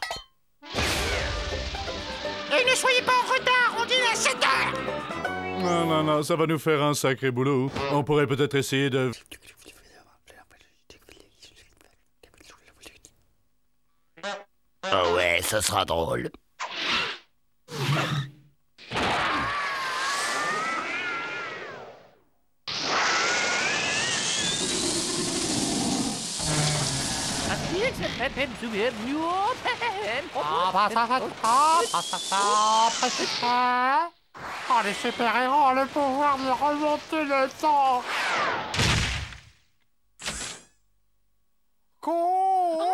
Et ne soyez pas en retard, on dîne à 7 heures. Non, ça va nous faire un sacré boulot. On pourrait peut-être essayer de... Oh ouais, ce sera drôle. Oh, les super-héros ont le pouvoir de remonter le temps.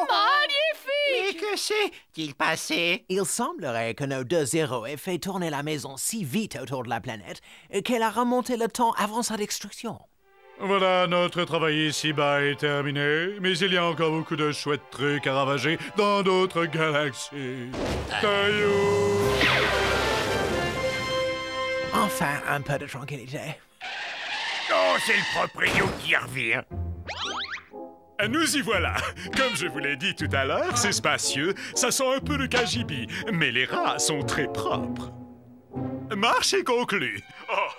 Magnifique! Mais que s'est-il passé? Il semblerait que nos deux héros aient fait tourner la maison si vite autour de la planète qu'elle a remonté le temps avant sa destruction. Voilà, notre travail ici-bas est terminé, mais il y a encore beaucoup de chouettes trucs à ravager dans d'autres galaxies. Caillou! Enfin, un peu de tranquillité. Oh, c'est le proprio qui revient. Nous y voilà. Comme je vous l'ai dit tout à l'heure, c'est spacieux, ça sent un peu le KGB, mais les rats sont très propres. Marche est conclue. Oh,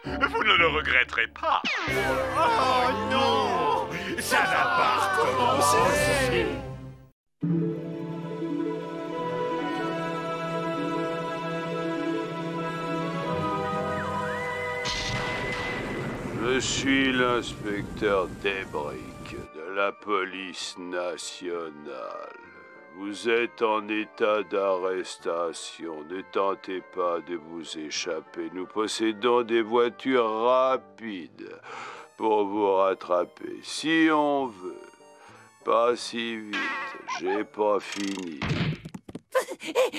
vous ne le regretterez pas. Oh non! Ça n'a pas recommencé! Je suis l'inspecteur Debrick de la police nationale. Vous êtes en état d'arrestation. Ne tentez pas de vous échapper. Nous possédons des voitures rapides pour vous rattraper. Si on veut. Pas si vite. J'ai pas fini.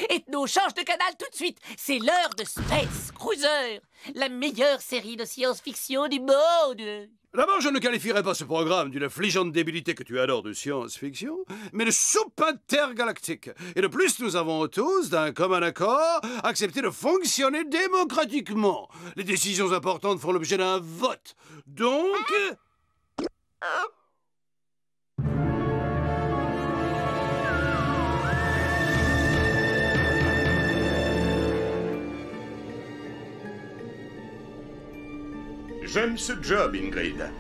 Ethno, change de canal tout de suite. C'est l'heure de Space Cruiser, la meilleure série de science-fiction du monde. D'abord, je ne qualifierais pas ce programme d'une affligeante débilité que tu adores de science-fiction, mais de soupe intergalactique. Et de plus, nous avons tous, d'un commun accord, accepté de fonctionner démocratiquement. Les décisions importantes font l'objet d'un vote. Donc... J'aime ce job, Ingrid.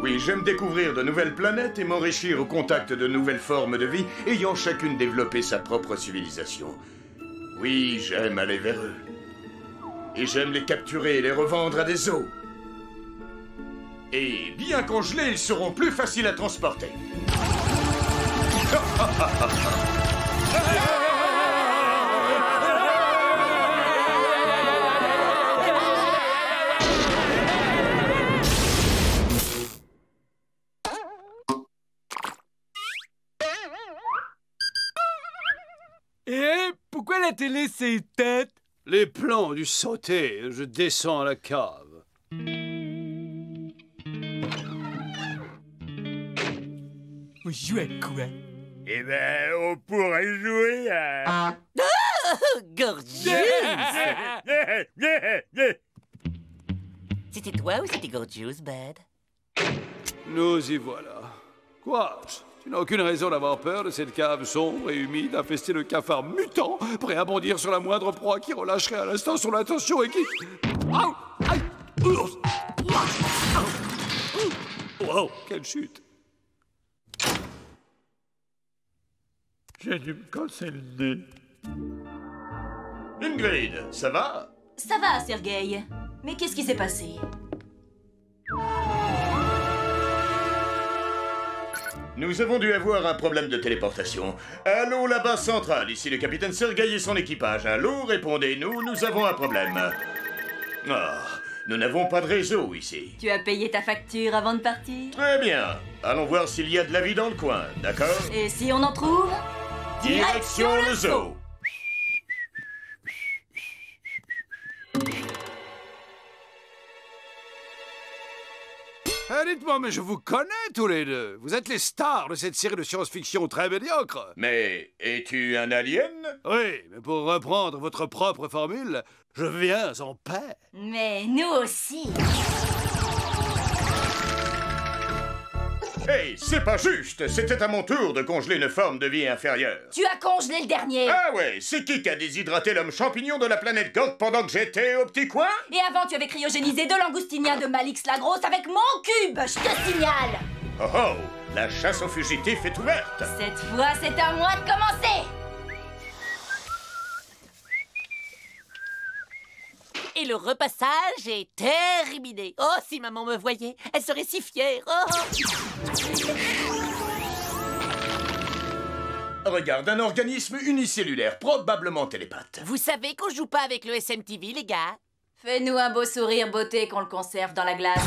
Oui, j'aime découvrir de nouvelles planètes et m'enrichir au contact de nouvelles formes de vie, ayant chacune développé sa propre civilisation. Oui, j'aime aller vers eux. Et j'aime les capturer et les revendre à des zoos. Et bien congelés, ils seront plus faciles à transporter. Pourquoi la télé s'est éteinte? Les plans ont dû sauter. Je descends à la cave. On joue à quoi? Eh ben, on pourrait jouer à... Oh, Gorgeous! C'était toi ou c'était Gorgeous, Bud? Nous y voilà. Quoi? Tu n'as aucune raison d'avoir peur de cette cave sombre et humide infestée de cafards mutants, prêts à bondir sur la moindre proie qui relâcherait à l'instant son attention et qui... Aïe! Aïe! Wow, quelle chute! J'ai dû me casser le nez. Ingrid, ça va? Ça va, Sergueï. Mais qu'est-ce qui s'est passé? Nous avons dû avoir un problème de téléportation. Allô, la base centrale, ici le capitaine Sergueï et son équipage. Allô, répondez-nous, nous avons un problème. Ah, nous n'avons pas de réseau ici. Tu as payé ta facture avant de partir? Très bien. Allons voir s'il y a de la vie dans le coin, d'accord? Et si on en trouve? Direction le zoo. Dites-moi, mais je vous connais tous les deux. Vous êtes les stars de cette série de science-fiction très médiocre. Mais es-tu un alien? Oui, mais pour reprendre votre propre formule, je viens en paix. Mais nous aussi. Hey, c'est pas juste. C'était à mon tour de congeler une forme de vie inférieure. Tu as congelé le dernier. Ah ouais, c'est qui a déshydraté l'homme champignon de la planète Gork pendant que j'étais au petit coin? Et avant, tu avais cryogénisé deux langoustiniens de Malix la Grosse avec mon cube, je te signale. Oh oh, la chasse aux fugitifs est ouverte. Cette fois, c'est à moi de commencer. Et le repassage est terminé. Oh, si maman me voyait, elle serait si fière. Oh. Regarde, un organisme unicellulaire, probablement télépathe. Vous savez qu'on joue pas avec le SMTV, les gars? Fais-nous un beau sourire beauté qu'on le conserve dans la glace.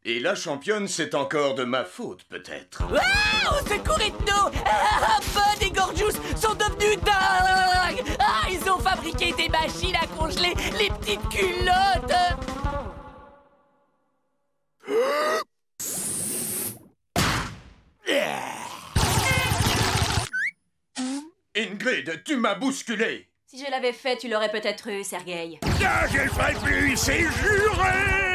Et la championne, c'est encore de ma faute, peut-être. Ah, au secours, Ethno! Ah, Bud et Gorgeous sont devenus dingues! Ah, ils ont fabriqué des machines à congeler les petites culottes! Ingrid, tu m'as bousculé! Si je l'avais fait, tu l'aurais peut-être eu, Sergueï. Ah, je le ferai plus, c'est juré!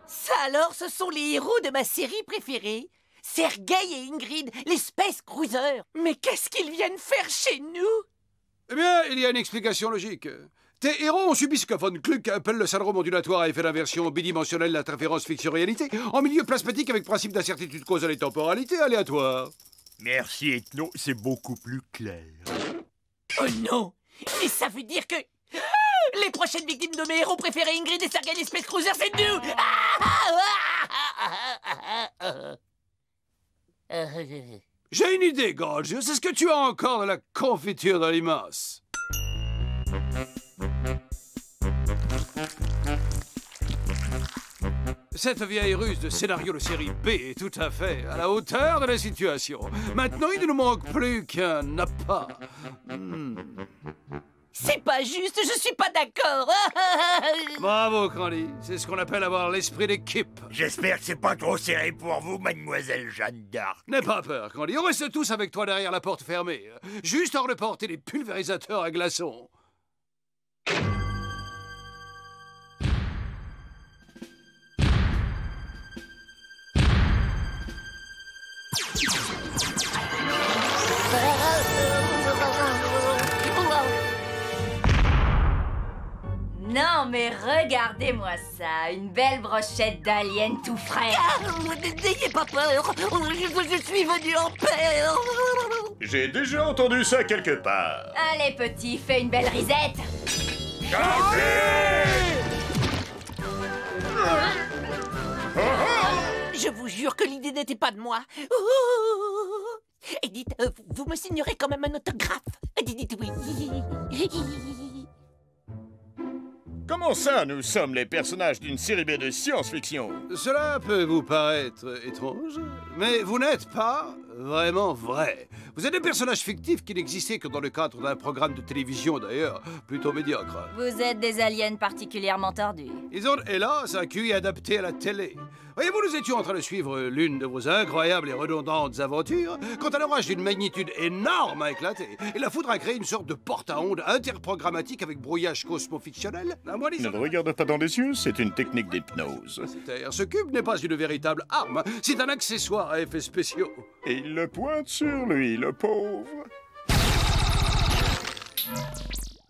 Ça alors, ce sont les héros de ma série préférée. Sergueï et Ingrid, les Space Cruisers. Mais qu'est-ce qu'ils viennent faire chez nous? Eh bien, il y a une explication logique. Tes héros ont subi ce que Von Kluck appelle le syndrome ondulatoire à effet d'inversion bidimensionnelle d'interférence fiction-réalité en milieu plasmatique avec principe d'incertitude causale et temporalité aléatoire. Merci, Ethno, c'est beaucoup plus clair. Oh non! Et ça veut dire que... les prochaines victimes de mes héros préférés, Ingrid et Sergueï les Space Cruisers, c'est nous! J'ai une idée, Gorgeous. Est-ce que tu as encore de la confiture dans les masses? Cette vieille ruse de scénario de série B est tout à fait à la hauteur de la situation. Maintenant, il ne nous manque plus qu'un appât. C'est pas juste, je suis pas d'accord. Bravo, Candy. C'est ce qu'on appelle avoir l'esprit d'équipe. J'espère que c'est pas trop serré pour vous, mademoiselle Jeanne d'Arc. N'aie pas peur, Candy. On reste tous avec toi derrière la porte fermée. Juste hors de portée des pulvérisateurs à glaçons. Non, mais regardez-moi ça, une belle brochette d'alien tout frais. N'ayez pas peur, je suis venu en paix. J'ai déjà entendu ça quelque part. Allez, petit, fais une belle risette. Je vous jure que l'idée n'était pas de moi. Et dites, vous me signerez quand même un autographe. Dites oui. Comment ça, nous sommes les personnages d'une série B de science-fiction? Cela peut vous paraître étrange, mais vous n'êtes pas vraiment vrai. Vous êtes des personnages fictifs qui n'existaient que dans le cadre d'un programme de télévision, d'ailleurs, plutôt médiocre. Vous êtes des aliens particulièrement tordus. Ils ont, hélas, un QI adapté à la télé. Voyez-vous, nous étions en train de suivre l'une de vos incroyables et redondantes aventures quand un orage d'une magnitude énorme a éclaté et la foudre a créé une sorte de porte à ondes interprogrammatique avec brouillage cosmo-fictionnel. Ne le regarde pas dans les yeux, c'est une technique d'hypnose. Ce cube n'est pas une véritable arme, c'est un accessoire à effets spéciaux. Et il le pointe sur lui, le pauvre.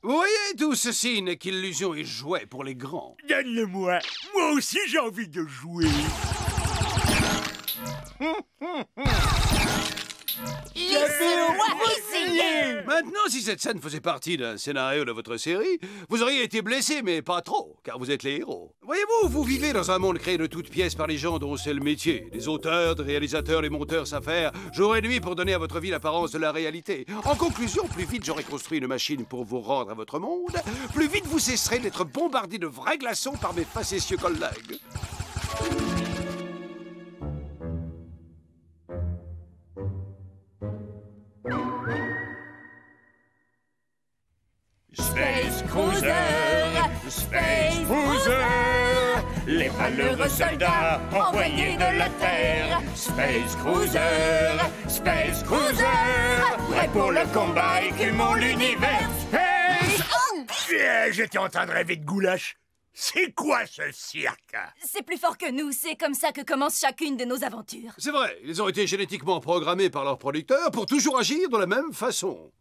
Vous voyez, tout ceci n'est qu'illusion et jouet pour les grands. Donne-le-moi. Moi aussi, j'ai envie de jouer. Laissez-moi essayer. Maintenant, si cette scène faisait partie d'un scénario de votre série, vous auriez été blessé, mais pas trop, car vous êtes les héros. Voyez-vous, vous vivez dans un monde créé de toutes pièces par les gens dont c'est le métier. Les auteurs, les réalisateurs, les monteurs savent faire jour et nuit pour donner à votre vie l'apparence de la réalité. En conclusion, plus vite j'aurai construit une machine pour vous rendre à votre monde, plus vite vous cesserez d'être bombardé de vrais glaçons par mes facétieux collègues. Space Cruiser, Space Cruiser, les malheureux soldats envoyés de la Terre. Space Cruiser, Space Cruiser, prêt pour le combat, écumons l'univers. Space... J'étais en train de rêver de goulash. C'est quoi ce cirque? C'est plus fort que nous, c'est comme ça que commence chacune de nos aventures. C'est vrai, ils ont été génétiquement programmés par leurs producteurs pour toujours agir de la même façon.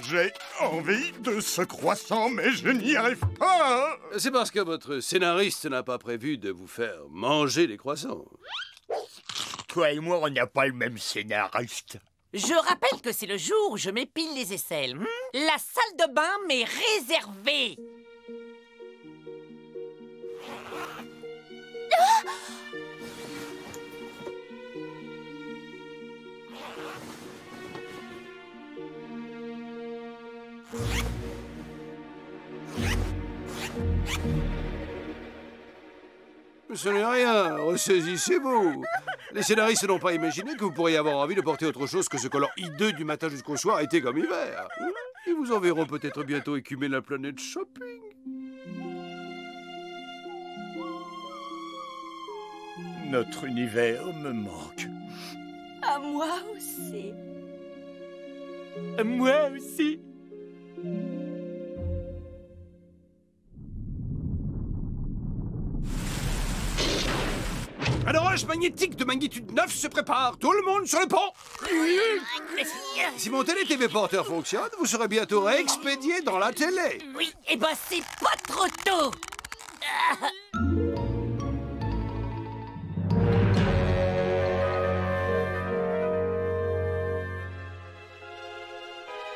J'ai envie de ce croissant, mais je n'y arrive pas. C'est parce que votre scénariste n'a pas prévu de vous faire manger les croissants. Toi et moi, on n'a pas le même scénariste. Je rappelle que c'est le jour où je m'épile les aisselles. La salle de bain m'est réservée. Ce n'est rien, ressaisissez-vous. Les scénaristes n'ont pas imaginé que vous pourriez avoir envie de porter autre chose que ce que leur hideux du matin jusqu'au soir était comme hiver. Ils vous enverront peut-être bientôt écumer la planète shopping. Notre univers me manque. À moi aussi. Moi aussi. Un orage magnétique de magnitude 9 se prépare. Tout le monde sur le pont. Si mon télé-TV-porteur fonctionne, vous serez bientôt réexpédié dans la télé. Oui, et ben c'est pas trop tôt.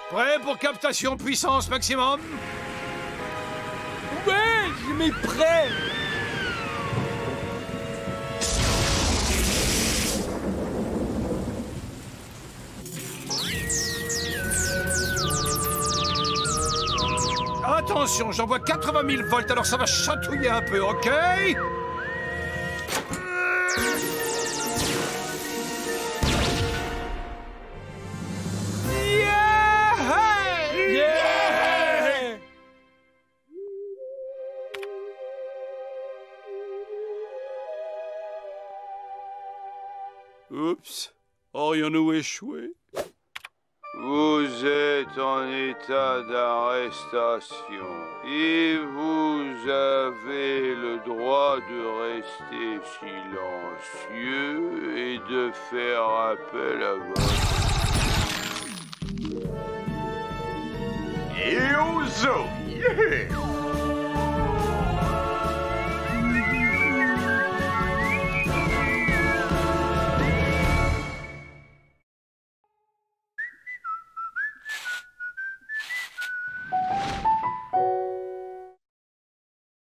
Prêt pour captation puissance maximum? Ouais, je mets prêt. Attention, j'envoie 80 000 volts, alors ça va chatouiller un peu, ok? Oups, aurions-nous échoué? Vous êtes en état d'arrestation et vous avez le droit de rester silencieux et de faire appel à votre... Et au zoo. Yeah.